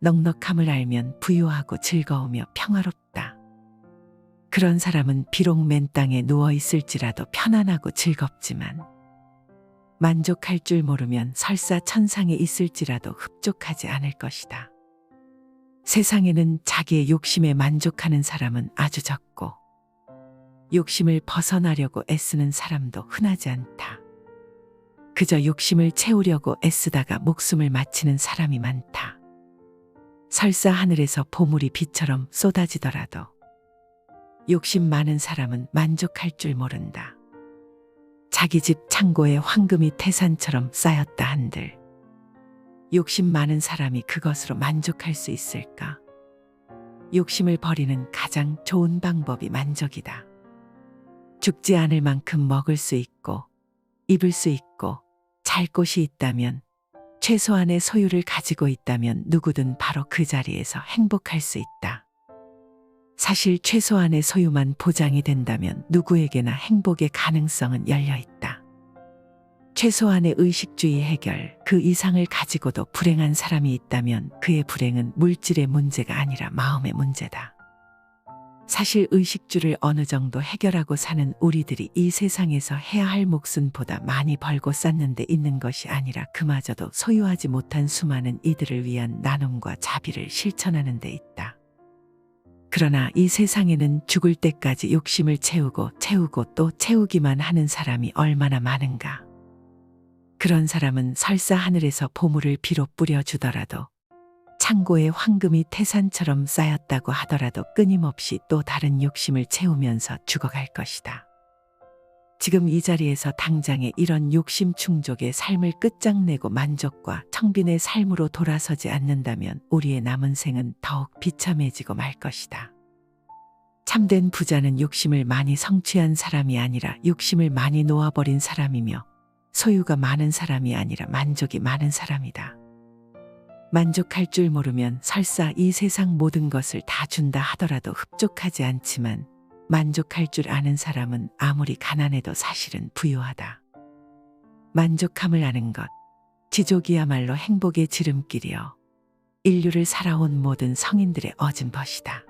넉넉함을 알면 부유하고 즐거우며 평화롭다. 그런 사람은 비록 맨 땅에 누워 있을지라도 편안하고 즐겁지만 만족할 줄 모르면 설사 천상에 있을지라도 흡족하지 않을 것이다. 세상에는 자기의 욕심에 만족하는 사람은 아주 적고 욕심을 벗어나려고 애쓰는 사람도 흔하지 않다. 그저 욕심을 채우려고 애쓰다가 목숨을 마치는 사람이 많다. 설사 하늘에서 보물이 비처럼 쏟아지더라도 욕심 많은 사람은 만족할 줄 모른다. 자기 집 창고에 황금이 태산처럼 쌓였다 한들 욕심 많은 사람이 그것으로 만족할 수 있을까? 욕심을 버리는 가장 좋은 방법이 만족이다. 죽지 않을 만큼 먹을 수 있고 입을 수 있고 잘 곳이 있다면 최소한의 소유를 가지고 있다면 누구든 바로 그 자리에서 행복할 수 있다. 사실 최소한의 소유만 보장이 된다면 누구에게나 행복의 가능성은 열려 있다. 최소한의 의식주의 해결, 그 이상을 가지고도 불행한 사람이 있다면 그의 불행은 물질의 문제가 아니라 마음의 문제다. 사실 의식주를 어느 정도 해결하고 사는 우리들이 이 세상에서 해야 할 몫은 보다 많이 벌고 쌓는 데 있는 것이 아니라 그마저도 소유하지 못한 수많은 이들을 위한 나눔과 자비를 실천하는 데 있다. 그러나 이 세상에는 죽을 때까지 욕심을 채우고 또 채우기만 하는 사람이 얼마나 많은가. 그런 사람은 설사 하늘에서 보물을 비로 뿌려주더라도 창고에 황금이 태산처럼 쌓였다고 하더라도 끊임없이 또 다른 욕심을 채우면서 죽어갈 것이다. 지금 이 자리에서 당장에 이런 욕심 충족의 삶을 끝장내고 만족과 청빈의 삶으로 돌아서지 않는다면 우리의 남은 생은 더욱 비참해지고 말 것이다. 참된 부자는 욕심을 많이 성취한 사람이 아니라 욕심을 많이 놓아버린 사람이며 소유가 많은 사람이 아니라 만족이 많은 사람이다. 만족할 줄 모르면 설사 이 세상 모든 것을 다 준다 하더라도 흡족하지 않지만 만족할 줄 아는 사람은 아무리 가난해도 사실은 부유하다. 만족함을 아는 것, 지족이야말로 행복의 지름길이요 인류를 살아온 모든 성인들의 얻은 것이다.